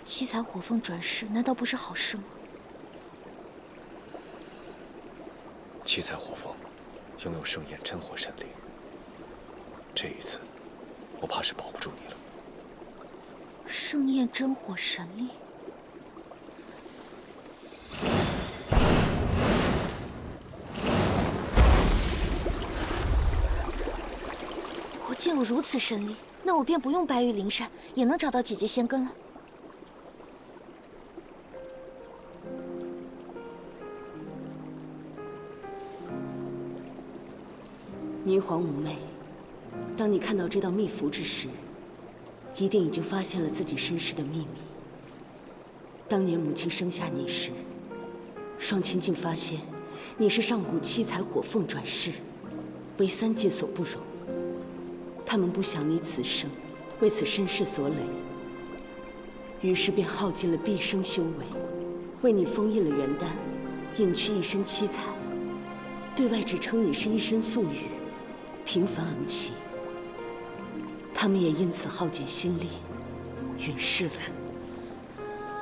七彩火凤转世，难道不是好事吗？七彩火凤拥有盛宴真火神力，这一次，我怕是保不住你了。盛宴真火神力，我竟有如此神力，那我便不用白玉灵山，也能找到姐姐仙根了。霓凰妩媚，当你看到这道秘符之时，一定已经发现了自己身世的秘密。当年母亲生下你时，双亲竟发现你是上古七彩火凤转世，为三界所不容。他们不想你此生为此身世所累，于是便耗尽了毕生修为，为你封印了元丹，隐去一身七彩，对外只称你是一身素羽，平凡无奇。他们也因此耗尽心力，陨世了。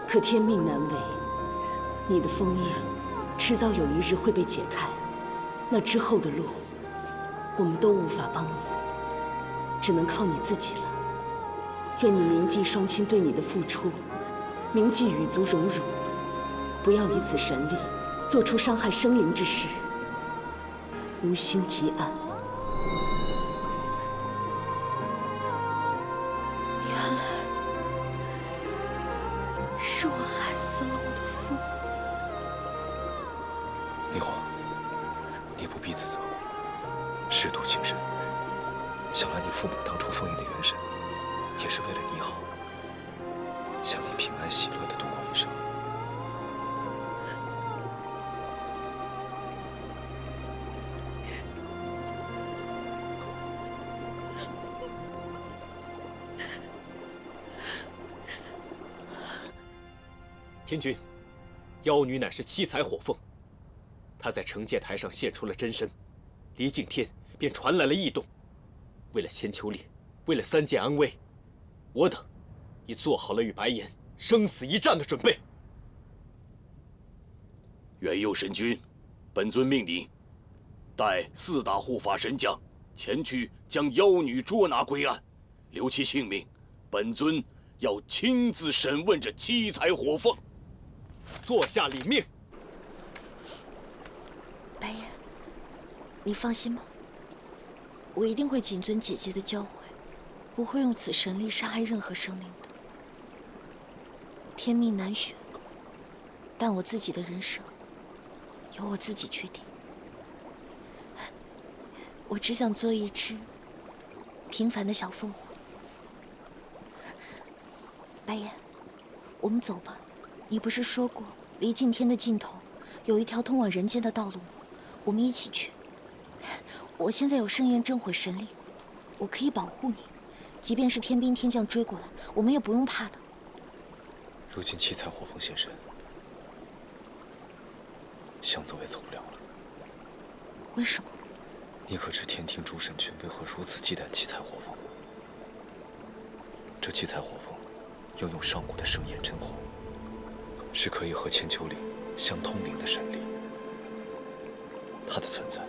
可天命难违，你的封印迟早有一日会被解开，那之后的路，我们都无法帮你，只能靠你自己了。愿你铭记双亲对你的付出，铭记羽族荣辱，不要以此神力做出伤害生灵之事。无心即安。原来是我害死了我的父母。霓凰，你不必自责，师徒情深。想来你父母当初封印的元神，也是为了你好，想你平安喜乐地度过一生。天君，妖女乃是七彩火凤，她在惩戒台上现出了真身，离境天便传来了异动。为了千秋令，为了三界安危，我等已做好了与白岩生死一战的准备。元佑神君，本尊命你带4大护法神将前去将妖女捉拿归案，留其性命，本尊要亲自审问这七彩火凤。坐下领命。白岩，你放心吧，我一定会谨遵姐姐的教诲，不会用此神力杀害任何生灵的。天命难选，但我自己的人生由我自己决定。我只想做一只平凡的小凤凰。白岩，我们走吧。你不是说过，离敬天的尽头有一条通往人间的道路吗？我们一起去。我现在有盛焰真火神力，我可以保护你。即便是天兵天将追过来，我们也不用怕的。如今七彩火凤现身，想走也走不了了。为什么？你可知天庭诸神君为何如此忌惮七彩火凤？这七彩火凤拥有上古的盛焰真火，是可以和千秋岭相通灵的神力。它的存在，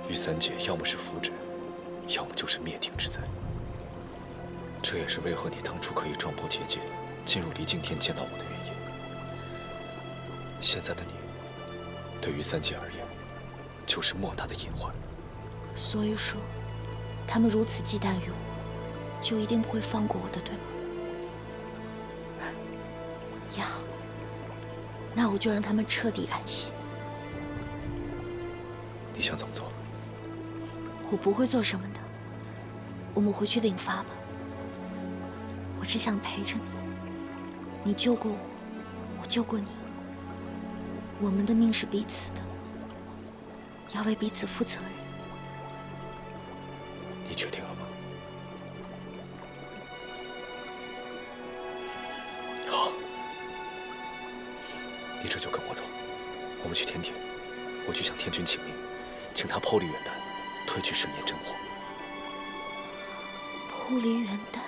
于三界要么是福祉，要么就是灭顶之灾。这也是为何你当初可以撞破结界，进入离境天见到我的原因。现在的你，对于三界而言，就是莫大的隐患。所以说，他们如此忌惮于我，就一定不会放过我的，对吗？也好，那我就让他们彻底安息。你想怎么做？我不会做什么的，我们回去领发吧。我只想陪着你，你救过我，我救过你，我们的命是彼此的，要为彼此负责任。你决定了吗？好，你这就跟我走，我们去天庭，我去向天君请命，请他剖离元丹，褪去盛焰真火。剖离元丹，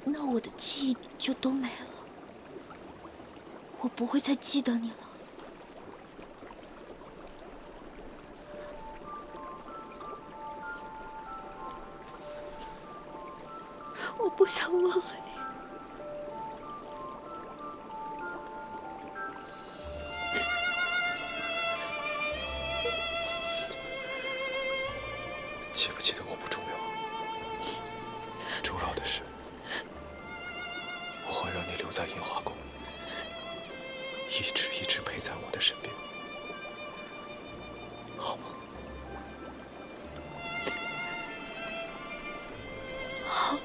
那我的记忆就都没了，我不会再记得你了。我不想忘了你。记不记得我不重要，重要的是，我会让你留在银华宫，一直陪在我的身边，好吗？好，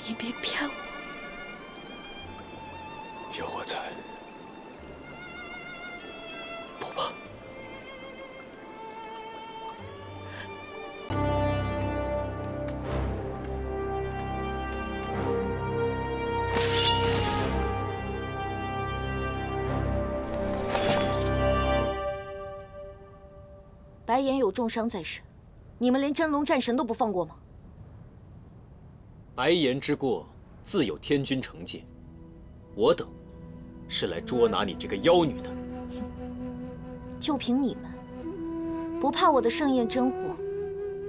你别骗我。有我在，不怕。白岩有重伤在身，你们连真龙战神都不放过吗？白岩之过，自有天君惩戒。我等是来捉拿你这个妖女的。就凭你们，不怕我的盛焰真火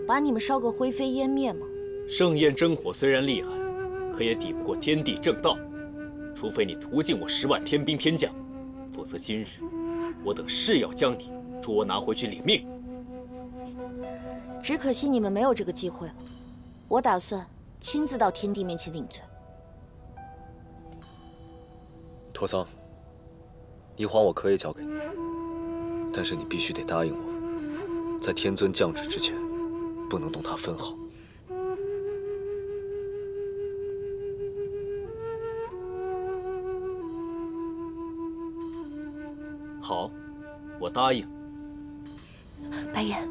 把你们烧个灰飞烟灭吗？盛焰真火虽然厉害，可也抵不过天地正道。除非你屠尽我10万天兵天将，否则今日我等誓要将你捉拿回去领命。只可惜你们没有这个机会了。我打算亲自到天帝面前领罪。陀桑，霓凰我可以交给你，但是你必须得答应我，在天尊降旨之前，不能动他分毫。好，我答应。白岩，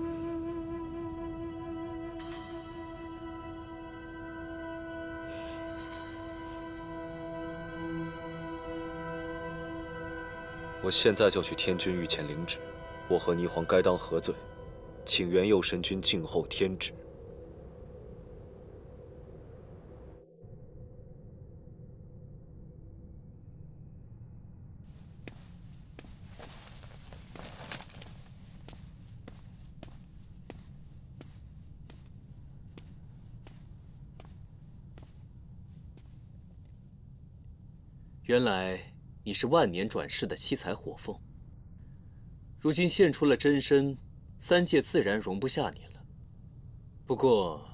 我现在就去天君御前领旨，我和霓凰该当何罪？请元佑神君静候天旨。原来你是万年转世的七彩火凤，如今现出了真身，三界自然容不下你了。不过，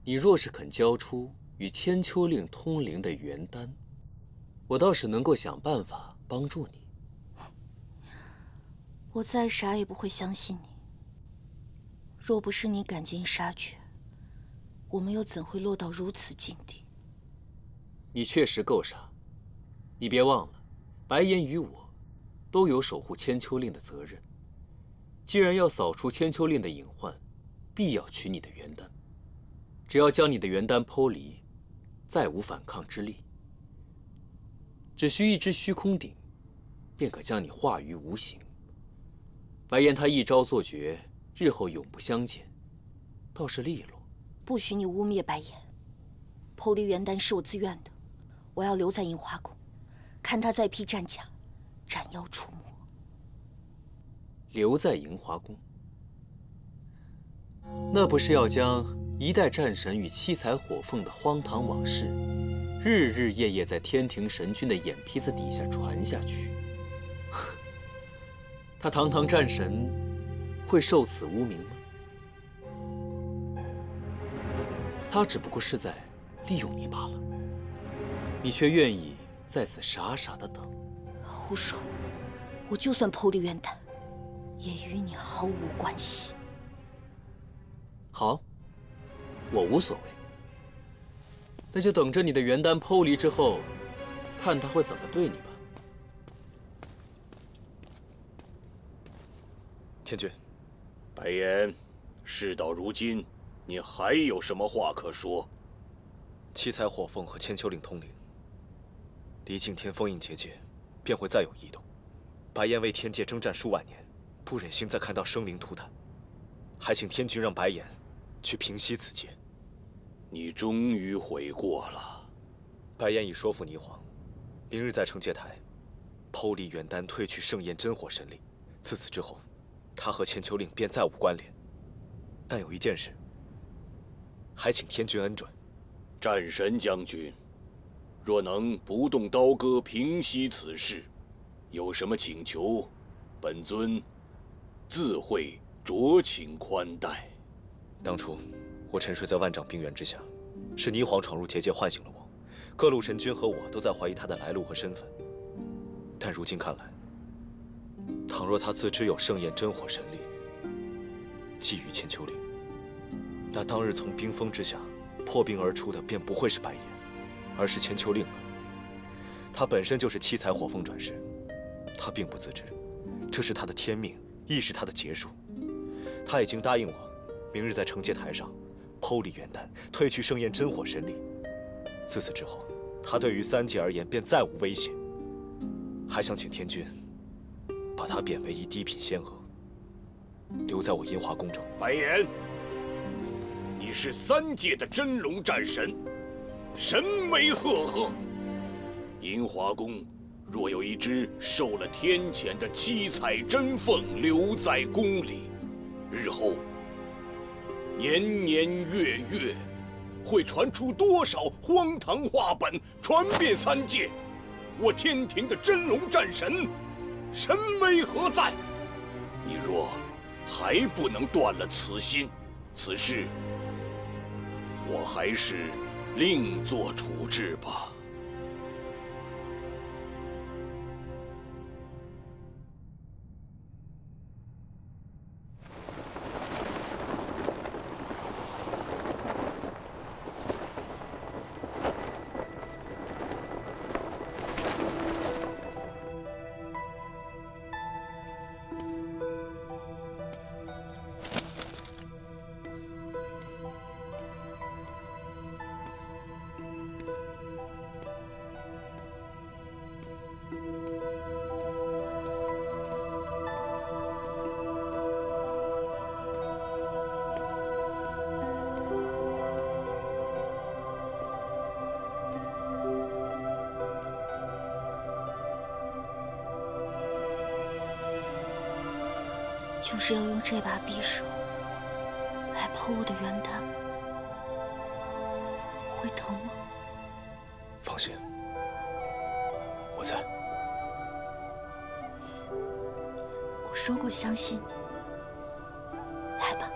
你若是肯交出与千秋令通灵的元丹，我倒是能够想办法帮助你。我再傻也不会相信你。若不是你赶尽杀绝，我们又怎会落到如此境地？你确实够傻。你别忘了，白岩与我都有守护千秋令的责任。既然要扫除千秋令的隐患，必要取你的元丹。只要将你的元丹剖离，再无反抗之力。只需一只虚空鼎，便可将你化于无形。白岩他一招做绝，日后永不相见，倒是利落。不许你污蔑白岩。剖离元丹是我自愿的，我要留在银华宫，看他再披战甲，斩妖除魔。留在银华宫，那不是要将一代战神与七彩火凤的荒唐往事，日日夜夜在天庭神君的眼皮子底下传下去？他堂堂战神，会受此污名吗？他只不过是在利用你罢了，你却愿意在此傻傻的等。胡说！我就算剖离元丹，也与你毫无关系。好，我无所谓。那就等着你的元丹剖离之后，看他会怎么对你吧。天君，白岩，事到如今，你还有什么话可说？七彩火凤和千秋令通灵，离敬天封印结界，便会再有异动。白岩为天界征战数万年，不忍心再看到生灵涂炭，还请天君让白岩去平息此劫。你终于悔过了。白岩已说服霓凰，明日在惩戒台剖离元丹，褪去盛宴真火神力。自此之后，他和千秋令便再无关联。但有一件事，还请天君恩准。战神将军，若能不动刀戈平息此事，有什么请求，本尊自会酌情宽待。当初我沉睡在万丈冰原之下，是霓凰闯入结界唤醒了我。各路神君和我都在怀疑他的来路和身份。但如今看来，倘若他自知有盛宴真火神力，觊觎千秋令，那当日从冰封之下破冰而出的便不会是白岩，而是千秋令了。他本身就是七彩火凤转世，他并不自知，这是他的天命，亦是他的劫数。他已经答应我，明日在惩戒台上剖离元丹，褪去盛宴真火神力。自此之后，他对于三界而言便再无威胁。还想请天君把他贬为一低品仙娥，留在我银华宫中。白岩，你是三界的真龙战神，神威赫赫。银华宫若有一只受了天谴的七彩真凤留在宫里，日后年年月月，会传出多少荒唐话本，传遍三界。我天庭的真龙战神，神威何在？你若还不能断了此心，此事我还是另作处置吧。就是要用这把匕首来剖我的元丹，会疼吗？放心，我在。我说过相信你，来吧。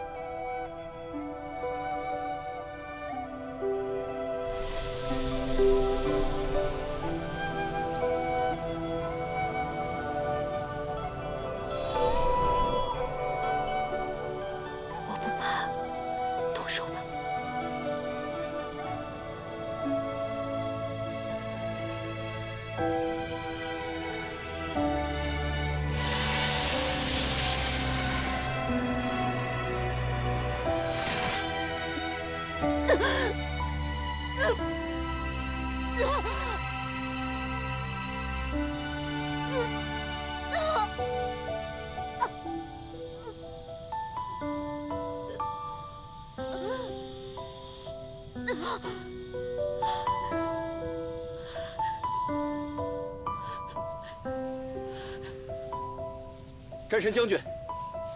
战神将军，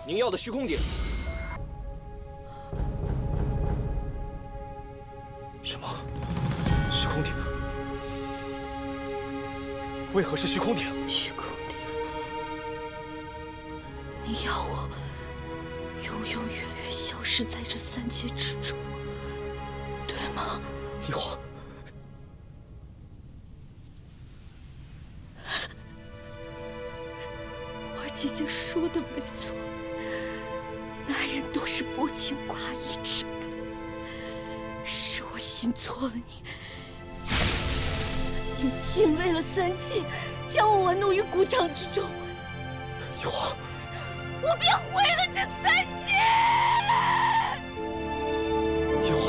您要的虚空鼎。什么？虚空鼎？为何是虚空鼎？虚空鼎，你要我永永远远消失在这三界之中，对吗？霓凰，我姐姐说的没错，男人都是薄情寡义之辈，是我信错了你。你竟为了三界，将我玩弄于股掌之中。霓凰，我便毁了这三界！霓凰，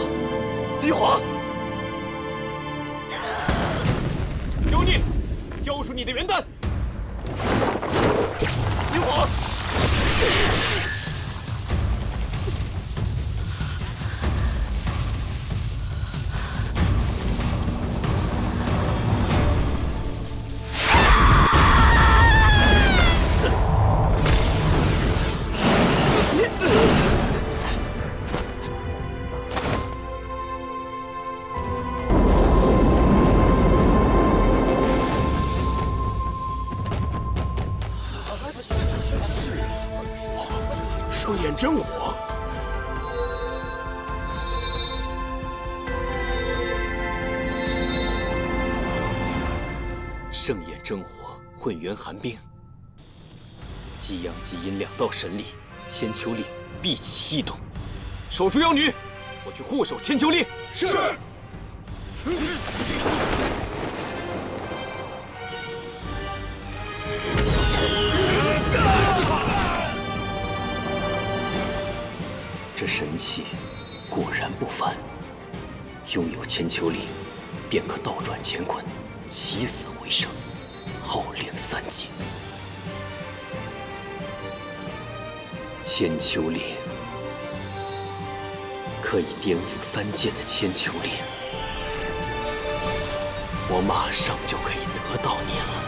霓凰！妖孽，交出你的元丹！霓凰！圣眼真火，圣眼真火，混元寒冰，极阳极阴两道神力，千秋令必起异动。守住妖女，我去护守千秋令。是。这神器果然不凡，拥有千秋令，便可倒转乾坤，起死回生，号令三界。千秋令可以颠覆三界的千秋令，我马上就可以得到你了。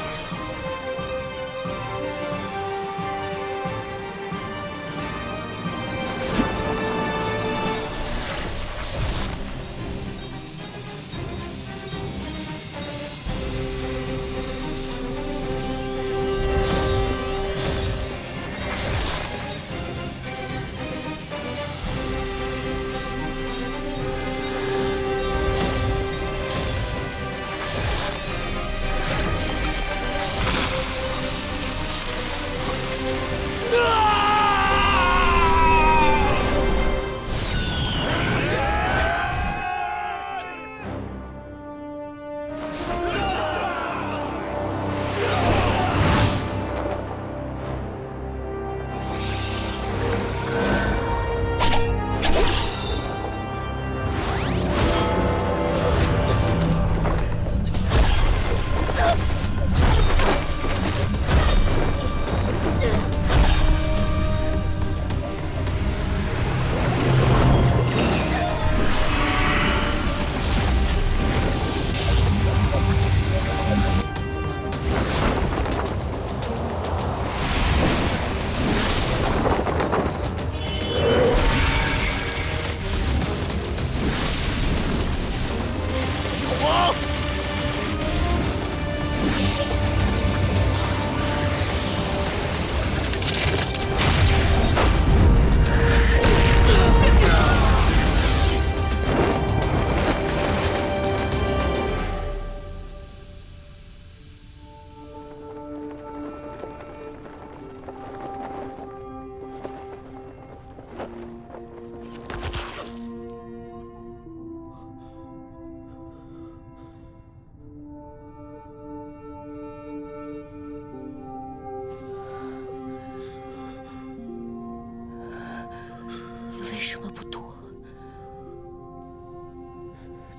为什么不躲？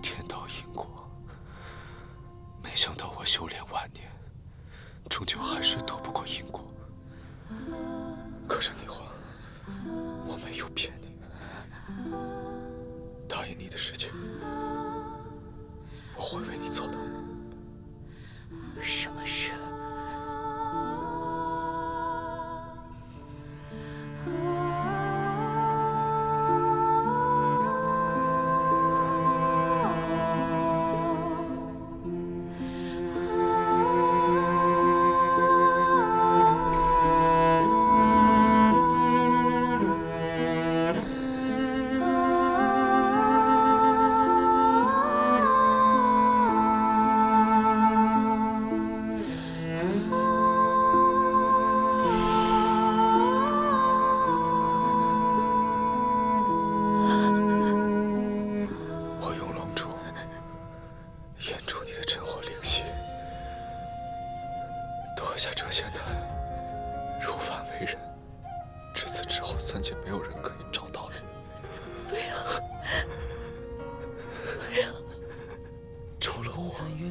天道因果，没想到我修炼万年，终究还是躲不过因果。可是霓凰，我没有骗你，答应你的事情，我会为你做到。什么事？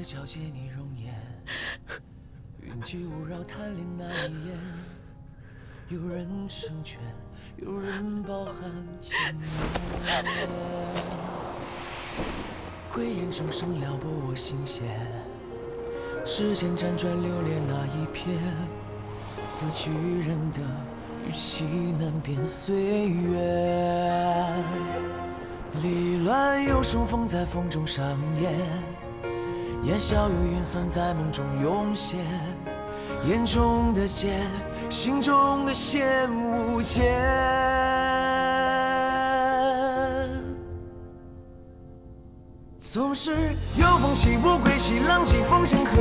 皎洁你容颜，云际雾绕贪恋那一眼，有人成全，有人饱含千年。归雁声声撩拨我心弦，世间辗转流连那一片，自取人的语气难辨岁月。离乱有声风在风中上演，烟消云云散在梦中涌现，眼中的剑，心中的线无间。总是有风起无归兮，浪迹风尘何